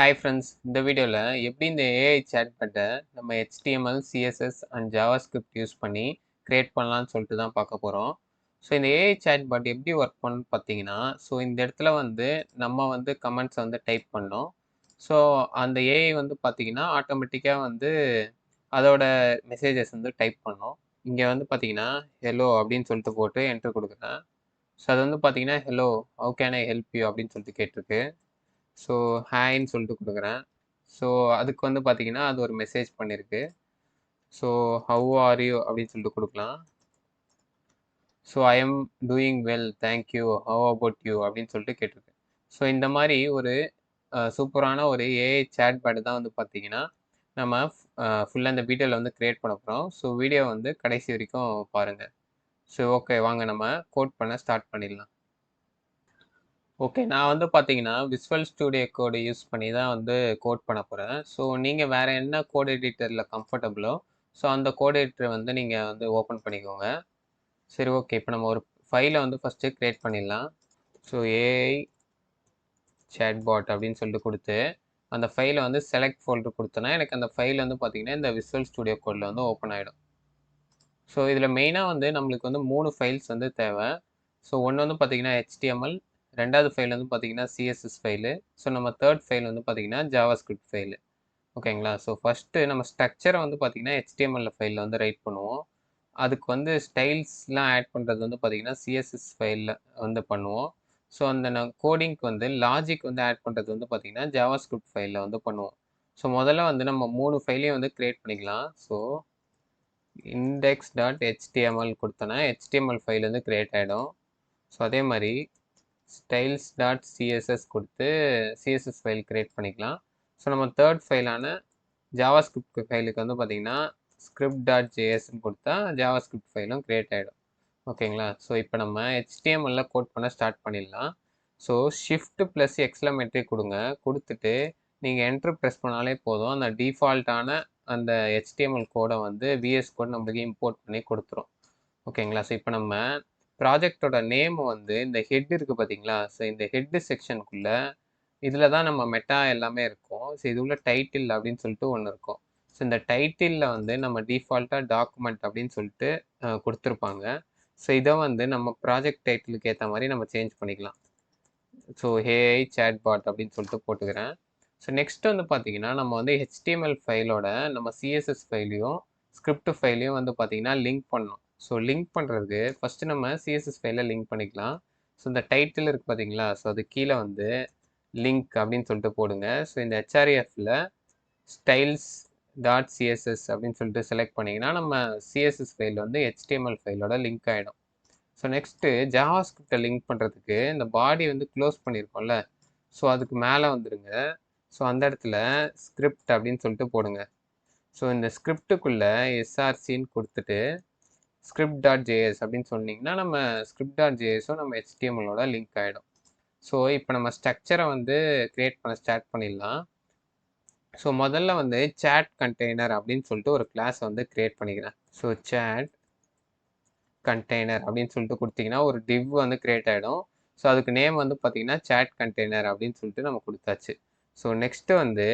Hi friends, இந்த வீடியோவில் எப்படி இந்த ஏஐ சேட்பட்டை நம்ம HTML, CSS and JavaScript use பண்ணி கிரியேட் பண்ணலாம்னு சொல்லிட்டு தான் பார்க்க போகிறோம். ஸோ இந்த ஏஐ சேட்பாட் எப்படி ஒர்க் பண்ணுன்னு பார்த்தீங்கன்னா, ஸோ இந்த இடத்துல வந்து நம்ம வந்து கமெண்ட்ஸை வந்து டைப் பண்ணோம். ஸோ அந்த ஏஐ வந்து பார்த்தீங்கன்னா ஆட்டோமேட்டிக்காக வந்து அதோட மெசேஜஸ் வந்து டைப் பண்ணோம். இங்கே வந்து பார்த்தீங்கன்னா ஹெலோ அப்படின்னு சொல்லிட்டு போட்டு என்ட்ரு கொடுக்குறேன். ஸோ அது வந்து பார்த்தீங்கன்னா hello, how can I help you அப்படின்னு சொல்லிட்டு கேட்டிருக்கு. ஸோ ஹாய்ன்னு சொல்லிட்டு கொடுக்குறேன். ஸோ அதுக்கு வந்து பார்த்தீங்கன்னா அது ஒரு மெசேஜ் பண்ணியிருக்கு. ஸோ ஹவ் ஆர் யூ அப்படின்னு சொல்லிட்டு கொடுக்கலாம். So I am doing well, thank you, how about you அப்படின்னு சொல்லிட்டு கேட்டிருக்கு. ஸோ இந்த மாதிரி ஒரு சூப்பரான ஒரு ஏஐ சேட்பாட் தான் வந்து பார்த்தீங்கன்னா நம்ம ஃபுல்லாக இந்த வீடியோவில் வந்து க்ரியேட் பண்ண போகிறோம். ஸோ வீடியோ வந்து கடைசி வரைக்கும் பாருங்கள். ஸோ ஓகே, வாங்க நம்ம கோட் பண்ண ஸ்டார்ட் பண்ணிடலாம். ஓகே, நான் வந்து பார்த்தீங்கன்னா விசுவல் ஸ்டுடியோ கோடு யூஸ் பண்ணி தான் வந்து கோட் பண்ண போகிறேன். ஸோ நீங்கள் வேறு என்ன கோட் எடிட்டரில் கம்ஃபர்டபுளோ ஸோ அந்த கோட் எடிட்டரை வந்து நீங்கள் வந்து ஓப்பன் பண்ணிக்கோங்க. சரி, ஓகே, இப்போ நம்ம ஒரு ஃபைலை வந்து ஃபஸ்ட்டு க்ரியேட் பண்ணிடலாம். ஸோ ஏஐ சேட்பாட் அப்படின்னு சொல்லிட்டு கொடுத்து அந்த ஃபைலை வந்து செலக்ட் ஃபோல்டர் கொடுத்தோன்னா எனக்கு அந்த ஃபைல் வந்து பார்த்தீங்கன்னா இந்த விசுவல் ஸ்டுடியோ கோடில் வந்து ஓப்பன் ஆகிடும். ஸோ இதில் மெயினாக வந்து நம்மளுக்கு வந்து 3 ஃபைல்ஸ் வந்து தேவை. ஸோ ஒன்று வந்து பார்த்தீங்கன்னா HTML, ரெண்டாவது ஃபைல் வந்து பார்த்தீங்கன்னா CSS ஃபைலு, ஸோ நம்ம தேர்ட் ஃபைல் வந்து பார்த்தீங்கன்னா ஜாவாஸ்கிரிப்ட் ஃபைலு. ஓகேங்களா? ஸோ ஃபஸ்ட்டு நம்ம ஸ்ட்ரக்சரை வந்து பார்த்தீங்கன்னா HTML ஃபைலில் வந்து ரைட் பண்ணுவோம். அதுக்கு வந்து ஸ்டைல்ஸ்லாம் ஆட் பண்ணுறது வந்து பார்த்தீங்கன்னா CSS ஃபைலில் வந்து பண்ணுவோம். ஸோ அந்த கோடிங்க்கு வந்து லாஜிக் வந்து ஆட் பண்ணுறது வந்து பார்த்தீங்கன்னா ஜாவாஸ்கிரிப்ட் ஃபைலில் வந்து பண்ணுவோம். ஸோ முதல்ல வந்து நம்ம 3 ஃபைலையும் வந்து க்ரியேட் பண்ணிக்கலாம். ஸோ index.html கொடுத்தோன்னா HTML ஃபைல் வந்து க்ரியேட் ஆகிடும். ஸோ அதே மாதிரி styles.css கொடுத்து CSS ஃபைல் க்ரியேட் பண்ணிக்கலாம். ஸோ நம்ம தேர்ட் ஃபைலான ஜாவாஸ்கிரிப்ட் ஃபைலுக்கு வந்து பார்த்திங்கன்னா script.jsன்னு கொடுத்தா ஜாவாஸ்கிரிப்ட் ஃபைலும் க்ரியேட் ஆகிடும். ஓகேங்களா? ஸோ இப்போ நம்ம HTML கோட் பண்ண ஸ்டார்ட் பண்ணிடலாம். ஸோ ஷிஃப்ட் ப்ளஸ் எக்ஸ்க்ளமேட்டரி கொடுங்க. கொடுத்துட்டு நீங்கள் என்ட்ரு ப்ரெஸ் பண்ணாலே போதும். அந்த டிஃபால்ட்டான அந்த HTML கோடை வந்து VS கோட் நம்மளுக்கு இம்போர்ட் பண்ணி கொடுத்துரும். ஓகேங்களா? ஸோ இப்போ நம்ம ப்ராஜெக்டோட நேம் வந்து இந்த ஹெட் இருக்குது பார்த்தீங்களா? ஸோ இந்த ஹெட்டு செக்ஷனுக்குள்ளே இதில் தான் நம்ம மெட்டா எல்லாமே இருக்கும். ஸோ இது உள்ள டைட்டில் அப்படின்னு சொல்லிட்டு ஒன்று இருக்கும். ஸோ இந்த டைட்டிலில் வந்து நம்ம டிஃபால்ட்டாக டாக்குமெண்ட் அப்படின்னு சொல்லிட்டு கொடுத்துருப்பாங்க. ஸோ இதை வந்து நம்ம ப்ராஜெக்ட் டைட்டிலுக்கு ஏற்ற மாதிரி நம்ம சேஞ்ச் பண்ணிக்கலாம். ஸோ ஏஐ சேட்பாட் அப்படின்னு சொல்லிட்டு போட்டுக்கிறேன். ஸோ நெக்ஸ்ட் வந்து பார்த்தீங்கன்னா நம்ம வந்து HTML ஃபைலோட நம்ம CSS ஃபைலையும் ஸ்கிரிப்ட் ஃபைலையும் வந்து பார்த்தீங்கன்னா லிங்க் பண்ணணும். ஸோ லிங்க் பண்ணுறதுக்கு ஃபஸ்ட்டு நம்ம CSS ஃபைலை லிங்க் பண்ணிக்கலாம். ஸோ இந்த டைட்டில் இருக்குது பார்த்தீங்களா? ஸோ அது கீழே வந்து லிங்க் அப்படின்னு சொல்லிட்டு போடுங்க. ஸோ இந்த HREFல styles.css அப்படின்னு சொல்லிட்டு செலக்ட் பண்ணிங்கன்னா நம்ம CSS ஃபைல் வந்து HTML ஃபைலோட லிங்க் ஆகிடும். ஸோ நெக்ஸ்ட்டு ஜாவாஸ்கிரிப்டை லிங்க் பண்ணுறதுக்கு இந்த பாடி வந்து க்ளோஸ் பண்ணியிருக்கோம்ல, ஸோ அதுக்கு மேலே வந்துடுங்க. ஸோ அந்த இடத்துல ஸ்கிரிப்ட் அப்படின்னு சொல்லிட்டு போடுங்க. ஸோ இந்த ஸ்கிரிப்டுக்குள்ளே SRCன்னு கொடுத்துட்டு script.js அப்படின்னு சொன்னீங்கன்னா நம்ம script.jsஸும் நம்ம HTMLோட லிங்க் ஆகிடும். ஸோ இப்போ நம்ம ஸ்ட்ரக்சரை வந்து க்ரியேட் பண்ண ஸ்டார்ட் பண்ணிடலாம். ஸோ முதல்ல வந்து chat கண்டெய்னர் அப்படின்னு சொல்லிட்டு ஒரு கிளாஸ் வந்து க்ரியேட் பண்ணிக்கிறேன். ஸோ chat கண்டெய்னர் அப்படின்னு சொல்லிட்டு கொடுத்தீங்கன்னா ஒரு div வந்து க்ரியேட் ஆகிடும். ஸோ அதுக்கு நேம் வந்து பார்த்தீங்கன்னா chat கண்டெய்னர் அப்படின்னு சொல்லிட்டு நம்ம கொடுத்தாச்சு. ஸோ நெக்ஸ்ட்டு வந்து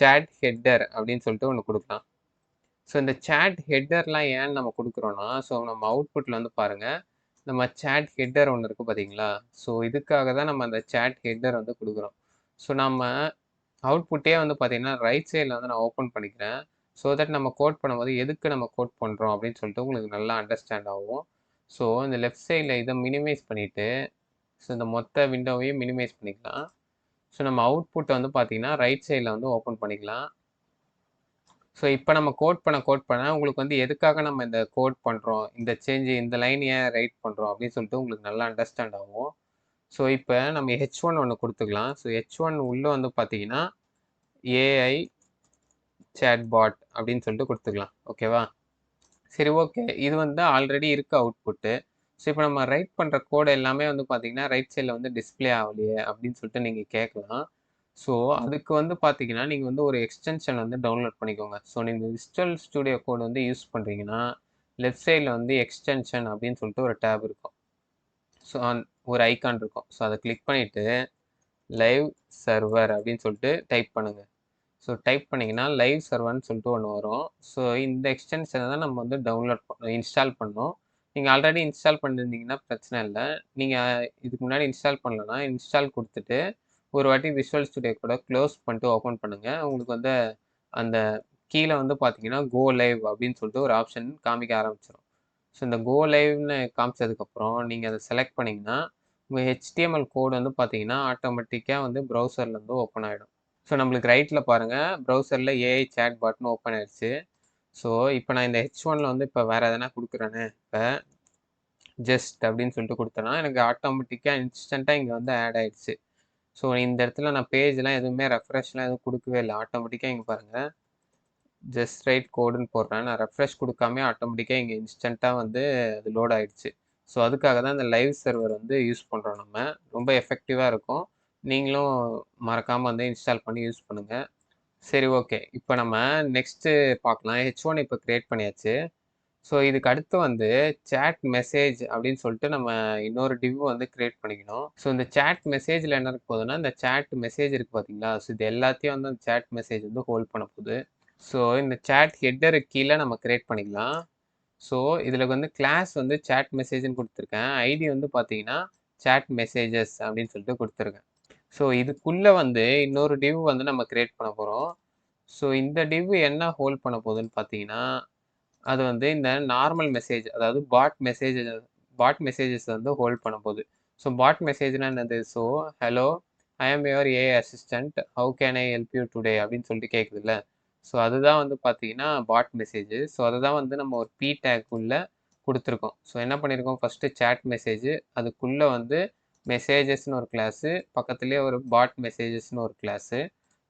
chat ஹெட்டர் அப்படின்னு சொல்லிட்டு ஒன்று கொடுக்கலாம். ஸோ இந்த chat ஹெட்டர்லாம் ஏன்னு நம்ம கொடுக்குறோன்னா, ஸோ நம்ம அவுட்புட்டில் வந்து பாருங்கள், நம்ம chat ஹெட்டர் ஒன்று இருக்குது பார்த்தீங்களா? ஸோ இதுக்காக தான் நம்ம அந்த chat ஹெட்டர் வந்து கொடுக்குறோம். ஸோ நம்ம அவுட்புட்டே வந்து பார்த்தீங்கன்னா ரைட் சைடில் வந்து நான் ஓப்பன் பண்ணிக்கிறேன். ஸோ தட் நம்ம கோட் பண்ணும்போது எதுக்கு நம்ம கோட் பண்ணுறோம் அப்படின்னு சொல்லிட்டு உங்களுக்கு நல்லா அண்டர்ஸ்டாண்ட் ஆகும். ஸோ இந்த லெஃப்ட் சைடில் இதை மினிமைஸ் பண்ணிவிட்டு ஸோ இந்த மொத்த விண்டோவையும் மினிமைஸ் பண்ணிக்கலாம். ஸோ நம்ம அவுட்புட்டை வந்து பார்த்தீங்கன்னா ரைட் சைடில் வந்து ஓப்பன் பண்ணிக்கலாம். ஸோ இப்போ நம்ம கோட் பண்ண உங்களுக்கு வந்து எதுக்காக நம்ம இந்த கோட் பண்ணுறோம், இந்த இந்த லைன் ஏன் ரைட் பண்ணுறோம் அப்படின்னு சொல்லிட்டு உங்களுக்கு நல்லா அண்டர்ஸ்டாண்ட் ஆகும். ஸோ இப்போ நம்ம H1 ஒன்று கொடுத்துக்கலாம். ஸோ H1 உள்ளே வந்து பார்த்தீங்கன்னா ஏஐ சேட்பாட் அப்படின்னு சொல்லிட்டு கொடுத்துக்கலாம். ஓகேவா? சரி, ஓகே, இது வந்து ஆல்ரெடி இருக்க அவுட்புட்டு. ஸோ இப்போ நம்ம ரைட் பண்ணுற கோடு எல்லாமே வந்து பார்த்தீங்கன்னா ரைட் சைடில் வந்து டிஸ்பிளே ஆகலையே அப்படின்னு சொல்லிட்டு நீங்கள் கேட்கலாம். ஸோ அதுக்கு வந்து பார்த்தீங்கன்னா நீங்கள் வந்து ஒரு எக்ஸ்டென்ஷன் வந்து டவுன்லோட் பண்ணிக்கோங்க. ஸோ நீங்கள் விசுவல் ஸ்டுடியோ கோட் வந்து யூஸ் பண்ணுறீங்கன்னா லெஃப்ட் சைடில் வந்து எக்ஸ்டென்ஷன் அப்படின்னு சொல்லிட்டு ஒரு டேப் இருக்கும். ஸோ ஒரு ஐக்கான் இருக்கும். ஸோ அதை கிளிக் பண்ணிவிட்டு லைவ் சர்வர் அப்படின்னு சொல்லிட்டு டைப் பண்ணுங்க. ஸோ டைப் பண்ணிங்கன்னா லைவ் சர்வர்னு சொல்லிட்டு ஒன்று வரும். ஸோ இந்த எக்ஸ்டென்ஷனை தான் நம்ம வந்து இன்ஸ்டால் பண்ணோம். நீங்கள் ஆல்ரெடி இன்ஸ்டால் பண்ணியிருந்தீங்கன்னா பிரச்சனை இல்லை. நீங்கள் இதுக்கு முன்னாடி இன்ஸ்டால் பண்ணலன்னா இன்ஸ்டால் கொடுத்துட்டு ஒரு வாட்டி விஷுவல் ஸ்டுடியோ கூட க்ளோஸ் பண்ணிட்டு ஓப்பன் பண்ணுங்கள். உங்களுக்கு வந்து அந்த கீழே வந்து பார்த்தீங்கன்னா கோ லைவ் அப்படின்னு சொல்லிட்டு ஒரு ஆப்ஷன் காமிக்க ஆரம்பிச்சிடும். ஸோ இந்த கோ லைவ்னு காமிச்சதுக்கப்புறம் நீங்கள் அதை செலக்ட் பண்ணிங்கன்னா உங்கள் HTML கோடு வந்து பார்த்தீங்கன்னா ஆட்டோமேட்டிக்காக வந்து ப்ரௌசர்லேருந்து ஓப்பன் ஆகிடும். ஸோ நம்மளுக்கு ரைட்டில் பாருங்கள் ப்ரௌசரில் ஏஐ சேட் பாட்னு ஓப்பன் ஆயிடுச்சு. ஸோ இப்போ நான் இந்த H1ல் வந்து இப்போ வேறு எதனா கொடுக்குறேன்னு இப்போ ஜஸ்ட் அப்படின்னு சொல்லிட்டு கொடுத்தேன்னா எனக்கு ஆட்டோமேட்டிக்காக இன்ஸ்டண்ட்டாக இங்கே வந்து ஆட் ஆயிடுச்சு. ஸோ இந்த இடத்துல நான் பேஜ்லாம் எதுவுமே ரெஃப்ரெஷ்லாம் எதுவும் கொடுக்கவே இல்லை. ஆட்டோமேட்டிக்காக இங்கே பாருங்கள் ஜஸ்ட் ரைட் கோடுன்னு போடுறேன். நான் ரெஃப்ரெஷ் கொடுக்காம ஆட்டோமேட்டிக்காக இங்கே இன்ஸ்டண்ட்டாக வந்து அது லோட் ஆயிடுச்சு. ஸோ அதுக்காக தான் இந்த லைவ் சர்வர் வந்து யூஸ் பண்ணுறோம் நம்ம. ரொம்ப எஃபெக்டிவாக இருக்கும். நீங்களும் மறக்காமல் வந்து இன்ஸ்டால் பண்ணி யூஸ் பண்ணுங்கள். சரி ஓகே. இப்போ நம்ம நெக்ஸ்ட்டு பார்க்கலாம். H1 இப்போ கிரியேட் பண்ணியாச்சு. ஸோ இதுக்கு அடுத்து வந்து சேட் மெசேஜ் அப்படின்னு சொல்லிட்டு நம்ம இன்னொரு டிவ் வந்து கிரியேட் பண்ணிக்கணும். ஸோ இந்த சேட் மெசேஜில் என்ன இருக்க போகுதுன்னா, இந்த சேட் மெசேஜ் இருக்குது பார்த்தீங்களா? ஸோ இது எல்லாத்தையும் வந்து அந்த சேட் மெசேஜ் வந்து ஹோல்ட் பண்ண போகுது. ஸோ இந்த சேட் ஹெட்டருக்கு கீழே நம்ம கிரியேட் பண்ணிக்கலாம். ஸோ இதில் வந்து கிளாஸ் வந்து சேட் மெசேஜ்னு கொடுத்துருக்கேன். ஐடி வந்து பார்த்தீங்கன்னா சேட் மெசேஜஸ் அப்படின்னு சொல்லிட்டு கொடுத்துருக்கேன். ஸோ இதுக்குள்ளே வந்து இன்னொரு டிவ் வந்து நம்ம கிரியேட் பண்ண போகிறோம். ஸோ இந்த டிவ் என்ன ஹோல்ட் பண்ண போகுதுன்னு பார்த்தீங்கன்னா, அது வந்து இந்த நார்மல் மெசேஜ் அதாவது பாட் மெசேஜஸ் வந்து ஹோல்ட் பண்ண போகுது. ஸோ பாட் மெசேஜ்னா என்னது? So hello I am your AI assistant how can I help you today அப்படின்னு சொல்லிட்டு கேட்குதுல்ல. ஸோ அதுதான் வந்து பார்த்தீங்கன்னா பாட் மெசேஜ். ஸோ அதுதான் வந்து நம்ம ஒரு பி டேக்குள்ளே கொடுத்துருக்கோம். ஸோ என்ன பண்ணியிருக்கோம் ஃபஸ்ட்டு சேட் மெசேஜ் அதுக்குள்ளே வந்து மெசேஜஸ்னு ஒரு கிளாஸு பக்கத்துலேயே ஒரு பாட் மெசேஜஸ்னு ஒரு கிளாஸு.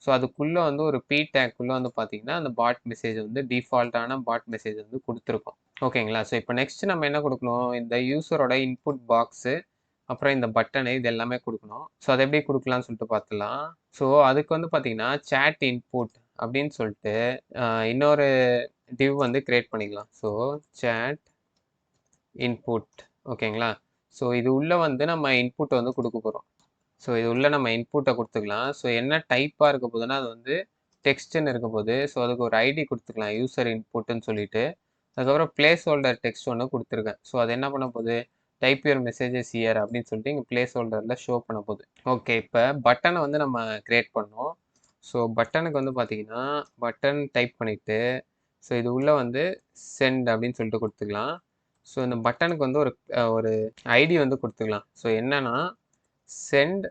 ஸோ அதுக்குள்ளே வந்து ஒரு பி டேக்குள்ளே வந்து பார்த்தீங்கன்னா அந்த பாட் மெசேஜ் வந்து டிஃபால்ட்டான பாட் மெசேஜ் வந்து கொடுத்துருக்கோம். ஓகேங்களா? ஸோ இப்போ நெக்ஸ்ட் நம்ம என்ன கொடுக்கணும்? இந்த யூசரோட இன்புட் பாக்ஸு அப்புறம் இந்த பட்டனு இது எல்லாமே கொடுக்கணும். ஸோ அதை எப்படி கொடுக்கலாம்னு சொல்லிட்டு பார்த்துலாம். ஸோ அதுக்கு வந்து பார்த்தீங்கன்னா சேட் இன்புட் அப்படின்னு சொல்லிட்டு இன்னொரு டிவ் வந்து கிரியேட் பண்ணிக்கலாம். ஸோ சேட் இன்புட் ஓகேங்களா? ஸோ இது உள்ளே வந்து நம்ம இன்புட் வந்து கொடுக்க போகிறோம். ஸோ இது உள்ள நம்ம இன்புட்டை கொடுத்துக்கலாம். ஸோ என்ன டைப்பாக இருக்க போகுதுன்னா அது வந்து டெக்ஸ்ட்டுன்னு இருக்க போகுது. ஸோ அதுக்கு ஒரு ஐடி கொடுத்துக்கலாம் யூசர் இன்புட்டுன்னு சொல்லிட்டு. அதுக்கப்புறம் பிளேஸ் ஹோல்டர் டெக்ஸ்ட் ஒன்று கொடுத்துருக்கேன். ஸோ அது என்ன பண்ண போகுது? டைப் யுவர் மெசேஜஸ் ஹியர் அப்படின்னு சொல்லிட்டு இங்கே பிளேஸ் ஹோல்டரில் ஷோ பண்ண போகுது. ஓகே இப்போ பட்டனை வந்து நம்ம கிரியேட் பண்ணோம். ஸோ பட்டனுக்கு வந்து பார்த்தீங்கன்னா பட்டன் டைப் பண்ணிவிட்டு ஸோ இது உள்ளே வந்து சென்ட் அப்படின்னு சொல்லிட்டு கொடுத்துக்கலாம். ஸோ இந்த பட்டனுக்கு வந்து ஒரு ஐடி வந்து கொடுத்துக்கலாம். ஸோ என்னன்னா சென்ட்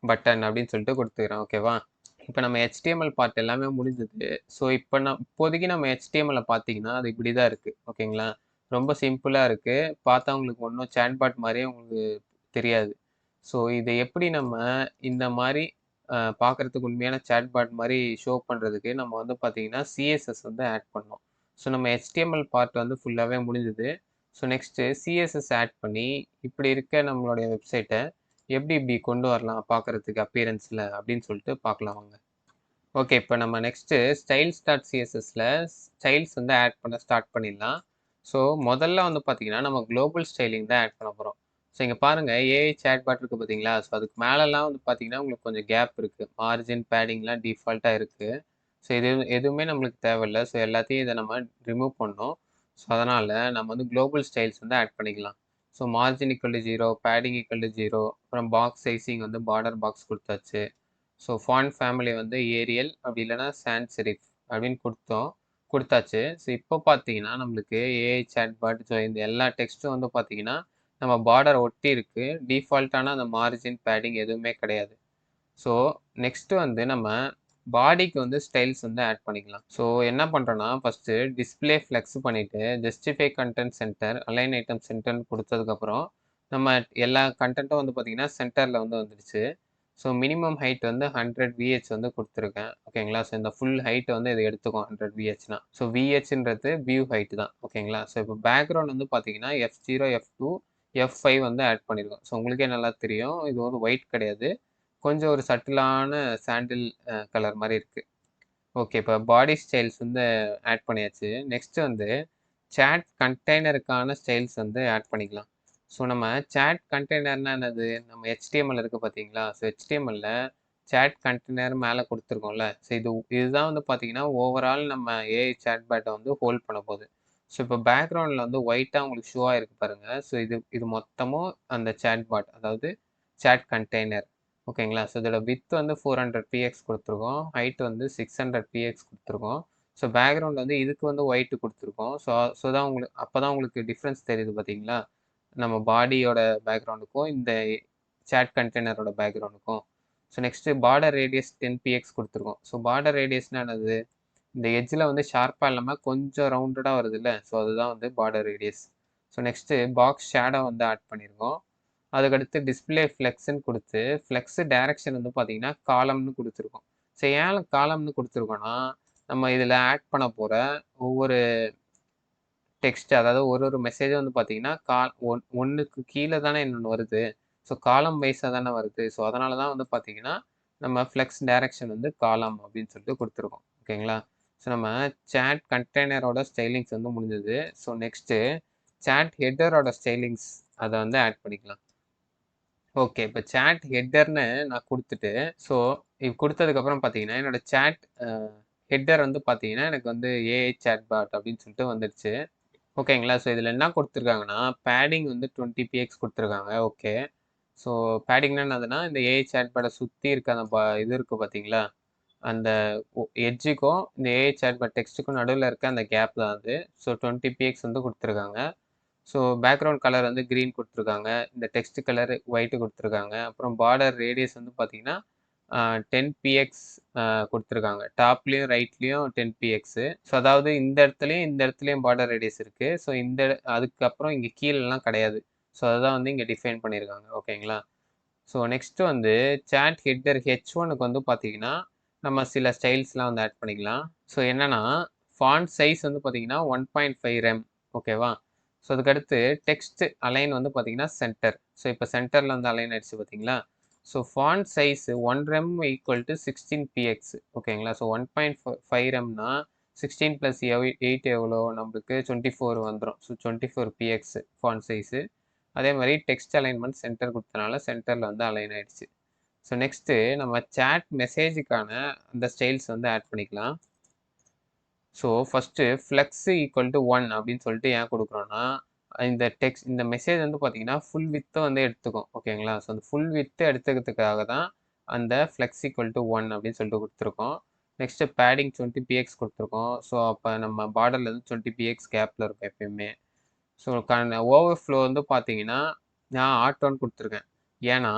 பட்டன் அப்படின்னு சொல்லிட்டு கொடுத்துக்கிறேன். ஓகேவா? இப்போ நம்ம HTML பார்ட் எல்லாமே முடிஞ்சது. ஸோ இப்போ இப்போதைக்கு நம்ம HTML பார்த்தீங்கன்னா அது இப்படி தான் இருக்குது. ஓகேங்களா? ரொம்ப சிம்பிளாக இருக்குது. பார்த்தா உங்களுக்கு ஒன்றும் சேட்பாட் மாதிரியே உங்களுக்கு தெரியாது. ஸோ இதை எப்படி நம்ம இந்த மாதிரி பார்க்குறதுக்கு உண்மையான சேட்பாட் மாதிரி ஷோ பண்ணுறதுக்கு நம்ம வந்து பார்த்தீங்கன்னா CSS வந்து ஆட் பண்ணோம். ஸோ நம்ம HTML பார்ட் வந்து ஃபுல்லாகவே முடிஞ்சுது. ஸோ நெக்ஸ்ட்டு CSS ஆட் பண்ணி இப்படி இருக்க நம்மளுடைய வெப்சைட்டை எப்படி இப்படி கொண்டு வரலாம் பார்க்குறதுக்கு அப்பியரன்ஸில் அப்படின்னு சொல்லிட்டு பார்க்கலாம் வாங்க. ஓகே இப்போ நம்ம நெக்ஸ்ட்டு styles.cssல ஸ்டைல்ஸ் வந்து ஆட் பண்ண ஸ்டார்ட் பண்ணிடலாம். ஸோ முதல்ல வந்து பார்த்தீங்கன்னா நம்ம குளோபல் ஸ்டைலிங் தான் ஆட் பண்ண போகிறோம். ஸோ இங்கே பாருங்கள் ஏஐ சேட்பாட் இருக்குது பார்த்தீங்களா? ஸோ அதுக்கு மேலெலாம் வந்து பார்த்தீங்கன்னா உங்களுக்கு கொஞ்சம் கேப் இருக்குது. மார்ஜின் பேடிங்லாம் டிஃபால்ட்டாக இருக்குது. ஸோ எதுவுமே நம்மளுக்கு தேவையில்ல. ஸோ எல்லாத்தையும் இதை நம்ம ரிமூவ் பண்ணோம். ஸோ அதனால் நம்ம வந்து குளோபல் ஸ்டைல்ஸ் வந்து ஆட் பண்ணிக்கலாம். ஸோ மார்ஜின் = 0, பேடிங் = 0, அப்புறம் பாக்ஸ் சைஸிங் வந்து பார்டர் பாக்ஸ் கொடுத்தாச்சு. ஸோ ஃபாண்ட் ஃபேமிலி வந்து ஏரியல் அப்படி இல்லைனா சான்ஸ் செரிஃப் அப்படின்னு கொடுத்தாச்சு. ஸோ இப்போ பார்த்தீங்கன்னா நம்மளுக்கு ஏஐ சேட்பாட் ஸோ இந்த எல்லா டெக்ஸ்ட்டும் வந்து பார்த்தீங்கன்னா நம்ம பார்டர் ஒட்டி இருக்குது. டிஃபால்ட்டான அந்த மார்ஜின் பேடிங் எதுவுமே கிடையாது. ஸோ நெக்ஸ்ட்டு வந்து நம்ம பாடிக்கு வந்து ஸ்டைல்ஸ் வந்து ஆட் பண்ணிக்கலாம். ஸோ என்ன பண்ணுறோன்னா ஃபஸ்ட்டு டிஸ்பிளே ஃப்ளெக்ஸ் பண்ணிவிட்டு justify content center align item சென்டர்னு கொடுத்ததுக்கப்புறம் நம்ம எல்லா கண்டென்ட்டும் வந்து பார்த்திங்கன்னா சென்டரில் வந்து வந்துடுச்சு. ஸோ மினிமம் ஹைட் வந்து 100 VH வந்து கொடுத்துருக்கேன். ஓகேங்களா? ஸோ இந்த ஃபுல் ஹைட்டை வந்து இது எடுத்துக்கும் 100 VHனா. ஸோ VHன்றது வியூ ஹைட் தான். ஓகேங்களா? ஸோ இப்போ பேக்ரவுண்ட் வந்து பார்த்தீங்கன்னா F0, F2, F5 வந்து ஆட் பண்ணியிருக்கோம். ஸோ உங்களுக்கே நல்லா தெரியும். இது வந்து ஒயிட் கிடையாது. கொஞ்சம் ஒரு சட்டிலான சாண்டில் கலர் மாதிரி இருக்குது. ஓகே இப்போ பாடி ஸ்டைல்ஸ் வந்து ஆட் பண்ணியாச்சு. நெக்ஸ்ட்டு வந்து சேட் கண்டெய்னருக்கான ஸ்டைல்ஸ் வந்து ஆட் பண்ணிக்கலாம். ஸோ நம்ம சேட் கண்டெய்னர்னா என்னது? நம்ம HTML இருக்கு பார்த்தீங்களா? ஸோ HTMLல சேட் கண்டெய்னர் மேலே கொடுத்துருக்கோம்ல. ஸோ இதுதான் வந்து பார்த்தீங்கன்னா, ஓவரால் நம்ம ஏஐ சேட்பாட்ட வந்து ஹோல்ட் பண்ண போகுது. ஸோ இப்போ பேக்ரவுண்டில் வந்து ஒயிட்டா உங்களுக்கு ஷோ ஆயிருக்கு பாருங்க. ஸோ இது இது மொத்தமும் அந்த சேட்பாட், அதாவது சேட் கண்டெய்னர். ஓகேங்களா? ஸோ இதோட விட்த் வந்து 400 பிஎக்ஸ் கொடுத்துருக்கோம். ஹைட் வந்து 600 பிஎக்ஸ் கொடுத்துருக்கோம். ஸோ பேக்ரவுண்ட் வந்து இதுக்கு வந்து ஒயிட் கொடுத்துருக்கோம். ஸோ தான் உங்களுக்கு அப்பதான் உங்களுக்கு டிஃப்ரென்ஸ் தெரியுது பார்த்தீங்களா? நம்ம பாடியோட பேக்ரவுண்டுக்கும் இந்த சேட் கண்டெய்னரோட பேக்ரவுண்டுக்கும். So next border radius 10 px கொடுத்துருக்கோம். ஸோ பார்டர் ரேடியஸ்னா என்னது? இந்த எட்ஜில் வந்து ஷார்ப்பாக இல்லாமல் கொஞ்சம் ரவுண்டடாக வருதுல்ல, ஸோ அதுதான் வந்து border radius. So next box shadow வந்து ஆட் பண்ணியிருக்கோம். அதுக்கடுத்து டிஸ்பிளே ஃப்ளெக்ஸ்ன்னு கொடுத்து ஃப்ளெக்ஸு டைரக்ஷன் வந்து பார்த்தீங்கன்னா காலம்னு கொடுத்துருக்கோம். ஸோ ஏன் காலம்னு கொடுத்துருக்கோன்னா, நம்ம இதில் ஆட் பண்ண போகிற ஒவ்வொரு டெக்ஸ்ட், அதாவது ஒரு மெசேஜும் வந்து பார்த்தீங்கன்னா ஒன்றுக்கு கீழே தானே இன்னொன்று வருது. ஸோ காலம் வைஸாக தானே வருது. ஸோ அதனால தான் வந்து பார்த்தீங்கன்னா, நம்ம ஃப்ளெக்ஸ் டைரக்ஷன் வந்து காலம் அப்படின்னு சொல்லிட்டு கொடுத்துருக்கோம். ஓகேங்களா? ஸோ நம்ம சேட் கண்டெய்னரோட ஸ்டைலிங்ஸ் வந்து முடிஞ்சது. ஸோ நெக்ஸ்ட்டு சேட் ஹெட்டரோட ஸ்டைலிங்ஸ் அதை வந்து ஆட் பண்ணிக்கலாம். ஓகே. இப்போ சேட் ஹெட்டர்னு நான் கொடுத்துட்டு, ஸோ இது கொடுத்ததுக்கப்புறம் பார்த்தீங்கன்னா, என்னோட சேட் ஹெட்டர் வந்து பார்த்தீங்கன்னா, எனக்கு வந்து ஏஐ சேட் பாட் அப்படின்னு சொல்லிட்டு வந்துடுச்சு. ஓகேங்களா? ஸோ இதில் என்ன கொடுத்துருக்காங்கன்னா, பேடிங் வந்து 20 பிஎக்ஸ் கொடுத்துருக்காங்க. ஓகே. ஸோ பேடிங்னா என்னதுன்னா, இந்த ஏஐ சேட்பாட்டை சுற்றி இருக்க அந்த இது இருக்குது பார்த்தீங்களா? அந்த எட்ஜுக்கும் இந்த ஏஐ சேட்பாட் டெக்ஸ்ட்டுக்கும் நடுவில் இருக்க அந்த கேப் தான் அது. ஸோ 20 பிஎக்ஸ் வந்து கொடுத்துருக்காங்க. ஸோ பேக்ரவுண்ட் கலர் வந்து க்ரீன் கொடுத்துருக்காங்க. இந்த டெக்ஸ்ட் கலர் ஒயிட்டு கொடுத்துருக்காங்க. அப்புறம் பார்டர் ரேடியஸ் வந்து பார்த்தீங்கன்னா 10 பிஎக்ஸ் கொடுத்துருக்காங்க. டாப்லேயும் ரைட்லேயும் 10 பிஎக்ஸு. ஸோ அதாவது இந்த இடத்துலையும் பார்டர் ரேடியஸ் இருக்குது. ஸோ அதுக்கப்புறம் இங்கே கீழெல்லாம் கிடையாது. ஸோ அதுதான் வந்து இங்கே டிஃபைன் பண்ணியிருக்காங்க. ஓகேங்களா? ஸோ நெக்ஸ்ட்டு வந்து சேட் ஹெட்டர் H1க்கு வந்து பார்த்தீங்கன்னா, நம்ம சில ஸ்டைல்ஸ்லாம் வந்து ஆட் பண்ணிக்கலாம். ஸோ என்னன்னா, ஃபாண்ட் சைஸ் வந்து பார்த்தீங்கன்னா 1.5 ரெம். ஓகேவா? ஸோ அதுக்கடுத்து டெக்ஸ்ட் அலைன் வந்து பார்த்தீங்கன்னா சென்டர். ஸோ இப்போ சென்டரில் வந்து அலைன் ஆயிடுச்சு பார்த்தீங்களா? So font size 1 rem equal to 16 px. ஓகேங்களா? ஸோ 1.5 ரெம்னா 16 + 8 எவ்வளோ? நம்மளுக்கு 24 வந்துடும். So 24 px font size. அதே மாதிரி டெக்ஸ்ட் அலைன்மெண்ட் சென்டர் கொடுத்தனால சென்டரில் வந்து அலைன் ஆயிடுச்சு. ஸோ நெக்ஸ்ட்டு நம்ம சேட் மெசேஜுக்கான அந்த ஸ்டைல்ஸ் வந்து ஆட் பண்ணிக்கலாம். So first flex equal to 1 அப்படின்னு சொல்லிட்டு ஏன் கொடுக்குறோன்னா, இந்த மெசேஜ் வந்து பார்த்தீங்கன்னா ஃபுல் வித்தை வந்து எடுத்துக்கும். ஓகேங்களா? ஸோ அந்த ஃபுல் வித்தை எடுத்துக்கிறதுக்காக தான் அந்த ஃப்ளெக்ஸ் ஈக்குவல் டு 1 அப்படின்னு சொல்லிட்டு கொடுத்துருக்கோம். நெக்ஸ்ட்டு பேடிங் 20 பிஎக்ஸ் கொடுத்துருக்கோம். ஸோ அப்போ நம்ம பார்டரில் வந்து 20 பிஎக்ஸ் கேப்பில் இருக்கும் எப்பயுமே. ஸோ ஓவர்ஃப்ளோ வந்து பார்த்தீங்கன்னா, நான் ஆட்டோன்னு கொடுத்துருக்கேன். ஏன்னா,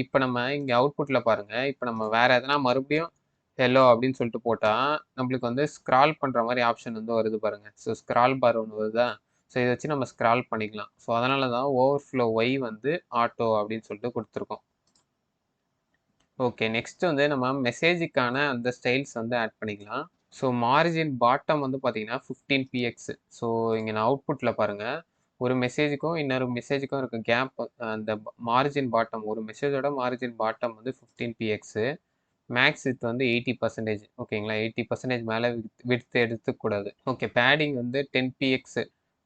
இப்போ நம்ம இங்கே அவுட்புட்டில் பாருங்கள். இப்போ நம்ம வேறு எதனா மறுபடியும் ஹெல்லோ அப்படின்னு சொல்லிட்டு போட்டால், நம்மளுக்கு வந்து ஸ்க்ரால் பண்ணுற மாதிரி ஆப்ஷன் வந்து வருது பாருங்கள். ஸோ ஸ்க்ரால் பார் ஒன்று வருதா? ஸோ இதை வச்சு நம்ம ஸ்க்ரால் பண்ணிக்கலாம். ஸோ அதனால தான் ஓவர்ஃப்ளோ ஒய் வந்து ஆட்டோ அப்படின்னு சொல்லிட்டு கொடுத்துருக்கோம். ஓகே. நெக்ஸ்ட் வந்து நம்ம மெசேஜுக்கான அந்த ஸ்டைல்ஸ் வந்து ஆட் பண்ணிக்கலாம். ஸோ மார்ஜின் பாட்டம் வந்து பார்த்தீங்கன்னா 15 பிஎக்ஸ். ஸோ இங்கே நான் அவுட்புட்டில் பாருங்கள். ஒரு மெசேஜுக்கும் இன்னொரு மெசேஜுக்கும் இருக்க கேப், அந்த மார்ஜின் பாட்டம், ஒரு மெசேஜோட மார்ஜின் பாட்டம் வந்து 15 பிஎக்ஸு. மேக்ஸ் வித் வந்து 80%. ஓகேங்களா? 80% மேலே விட்த் எடுத்துக்கூடாது. ஓகே. பேடிங் வந்து 10 பிஎக்ஸ்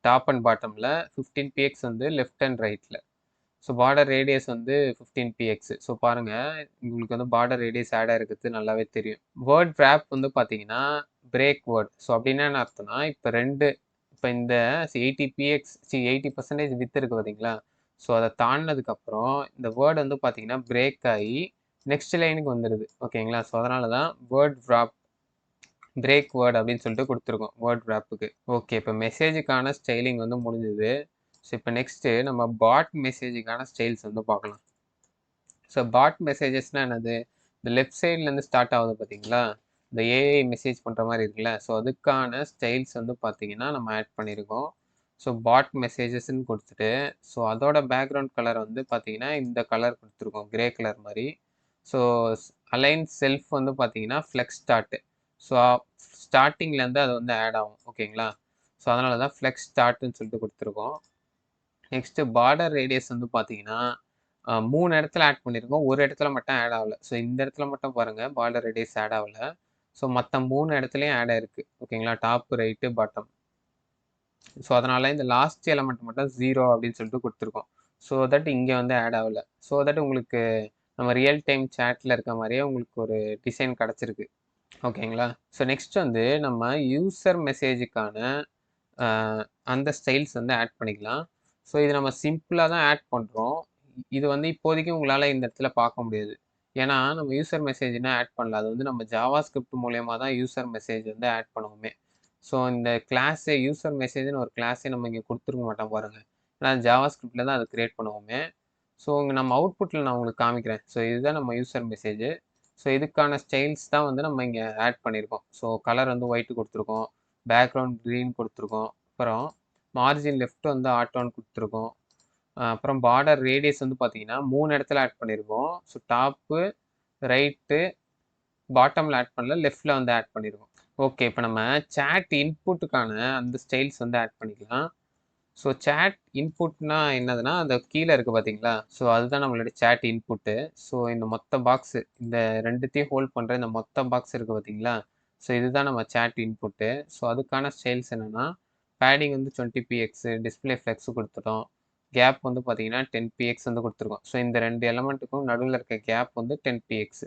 டாப் அண்ட் பாட்டமில், 15 பிஎக்ஸ் வந்து லெஃப்ட் அண்ட் ரைட்டில். ஸோ பார்டர் ரேடியஸ் வந்து 15 பிஎக்ஸ். ஸோ பாருங்கள், உங்களுக்கு வந்து பார்டர் ரேடியஸ் ஆட் ஆகிருக்கிறது நல்லாவே தெரியும். வேர்ட் wrap வந்து பார்த்தீங்கன்னா பிரேக் வேர்ட். ஸோ அப்படின்னா என்ன அர்த்தம்னா, இப்போ இந்த 80 பிஎக்ஸ் 80% வித் இருக்குது பார்த்தீங்களா? ஸோ அதை தாண்டினதுக்கப்புறம் இந்த வேர்டு வந்து பார்த்தீங்கன்னா பிரேக் ஆகி நெக்ஸ்ட் லைனுக்கு வந்துடுது. ஓகேங்களா? ஸோ அதனால தான் வேர்ட் wrap பிரேக் வேர்ட் அப்படின்னு சொல்லிட்டு கொடுத்துருக்கோம் வேர்ட் wrapக்கு. ஓகே. இப்போ மெசேஜுக்கான ஸ்டைலிங் வந்து முடிஞ்சுது. ஸோ இப்போ நெக்ஸ்ட்டு நம்ம பாட் மெசேஜுக்கான ஸ்டைல்ஸ் வந்து பார்க்கலாம். ஸோ பாட் மெசேஜஸ்னால் என்னது? இந்த லெஃப்ட் சைட்லேருந்து ஸ்டார்ட் ஆகுது பார்த்தீங்களா? இந்த ஏஐ மெசேஜ் பண்ணுற மாதிரி இருக்குல்ல, ஸோ அதுக்கான ஸ்டைல்ஸ் வந்து பார்த்தீங்கன்னா நம்ம ஆட் பண்ணியிருக்கோம். ஸோ பாட் மெசேஜஸ்ன்னு கொடுத்துட்டு, ஸோ அதோட பேக்ரவுண்ட் கலர் வந்து பார்த்தீங்கன்னா இந்த கலர் கொடுத்துருக்கோம், கிரே கலர் மாதிரி. ஸோ அலைன் செல்ஃப் வந்து பார்த்தீங்கன்னா ஃப்ளெக்ஸ் ஸ்டார்ட்டு. ஸோ ஸ்டார்டிங்லேருந்து அது வந்து ஆட் ஆகும். ஓகேங்களா? ஸோ அதனால தான் ஃப்ளெக்ஸ் ஸ்டார்ட்டுன்னு சொல்லிட்டு கொடுத்துருக்கோம். நெக்ஸ்ட்டு பார்டர் ரேடியஸ் வந்து பார்த்தீங்கன்னா 3 இடத்துல ஆட் பண்ணியிருக்கோம். ஒரு இடத்துல மட்டும் ஆட் ஆகல. ஸோ இந்த இடத்துல மட்டும் பாருங்கள் பார்டர் ரேடியஸ் ஆட் ஆகல. ஸோ மற்ற 3 இடத்துலையும் ஆட் ஆயிருக்கு. ஓகேங்களா? Top, right, bottom. ஸோ அதனால இந்த லாஸ்ட் எலமெண்ட் மட்டும் 0 அப்படின்னு சொல்லிட்டு கொடுத்துருக்கோம். ஸோ தட் இங்கே வந்து ஆட் ஆகல. ஸோ தட் உங்களுக்கு நம்ம ரியல் டைம் சேட்டில் இருக்க மாதிரியே உங்களுக்கு ஒரு டிசைன் கிடச்சிருக்கு. ஓகேங்களா? ஸோ நெக்ஸ்ட் வந்து நம்ம யூசர் மெசேஜுக்கான அந்த ஸ்டைல்ஸ் வந்து ஆட் பண்ணிக்கலாம். ஸோ இது நம்ம சிம்பிளாக தான் ஆட் பண்ணுறோம். இது வந்து இப்போதைக்கு உங்களால் இந்த இடத்துல பார்க்க முடியாது. ஏன்னா நம்ம யூசர் மெசேஜ்னா ஆட் பண்ணல. அது வந்து நம்ம ஜாவா ஸ்கிரிப்ட் மூலியமா தான் யூசர் மெசேஜ் வந்து ஆட் பண்ணுவோமே. ஸோ இந்த கிளாஸே யூசர் மெசேஜ்னு ஒரு கிளாஸே நம்ம இங்கே கொடுத்துருக்க மாட்டோம் பாருங்க. ஏன்னா ஜாவா ஸ்கிரிப்டில் தான் அது கிரியேட் பண்ணுவோமே. ஸோ இங்கே நம்ம அவுட்புட்டில் நான் உங்களுக்கு காமிக்கிறேன். ஸோ இதுதான் நம்ம யூசர் மெசேஜ். ஸோ இதுக்கான ஸ்டைல்ஸ் தான் வந்து நம்ம இங்கே ஆட் பண்ணியிருக்கோம். ஸோ கலர் வந்து ஒயிட் கொடுத்துருக்கோம், பேக்ரவுண்ட் க்ரீன் கொடுத்துருக்கோம், அப்புறம் மார்ஜின் லெஃப்ட் வந்து ஆட்டோன்னு கொடுத்துருக்கோம், அப்புறம் பார்டர் ரேடியஸ் வந்து பார்த்தீங்கன்னா 3 இடத்துல ஆட் பண்ணியிருக்கோம். ஸோ டாப்பு, ரைட்டு, பாட்டமில் ஆட் பண்ணல, லெஃப்ட்டில் வந்து ஆட் பண்ணியிருக்கோம். ஓகே, இப்போ நம்ம சேட் இன்புட்டுக்கான அந்த ஸ்டைல்ஸ் வந்து ஆட் பண்ணிக்கலாம். ஸோ சேட் இன்புட்னா என்னதுன்னா, அந்த கீழே இருக்குது பார்த்தீங்களா? ஸோ அதுதான் நம்மளுடைய சேட் இன்புட்டு. ஸோ இந்த மொத்த பாக்ஸு, இந்த ரெண்டுத்தையும் ஹோல்ட் பண்ணுற இந்த மொத்த பாக்ஸ் இருக்குது பார்த்தீங்களா? ஸோ இதுதான் நம்ம சேட் இன்புட்டு. ஸோ அதுக்கான ஸ்டைல்ஸ் என்னென்னா, பேடிங் வந்து 20px, டிஸ்பிளே ஃப்ளெக்ஸ் கொடுத்துட்டோம். கேப் வந்து பார்த்தீங்கன்னா 10px வந்து கொடுத்துருக்கோம். ஸோ இந்த 2 எலமெண்ட்டுக்கும் நடுவில் இருக்க கேப் வந்து 10px.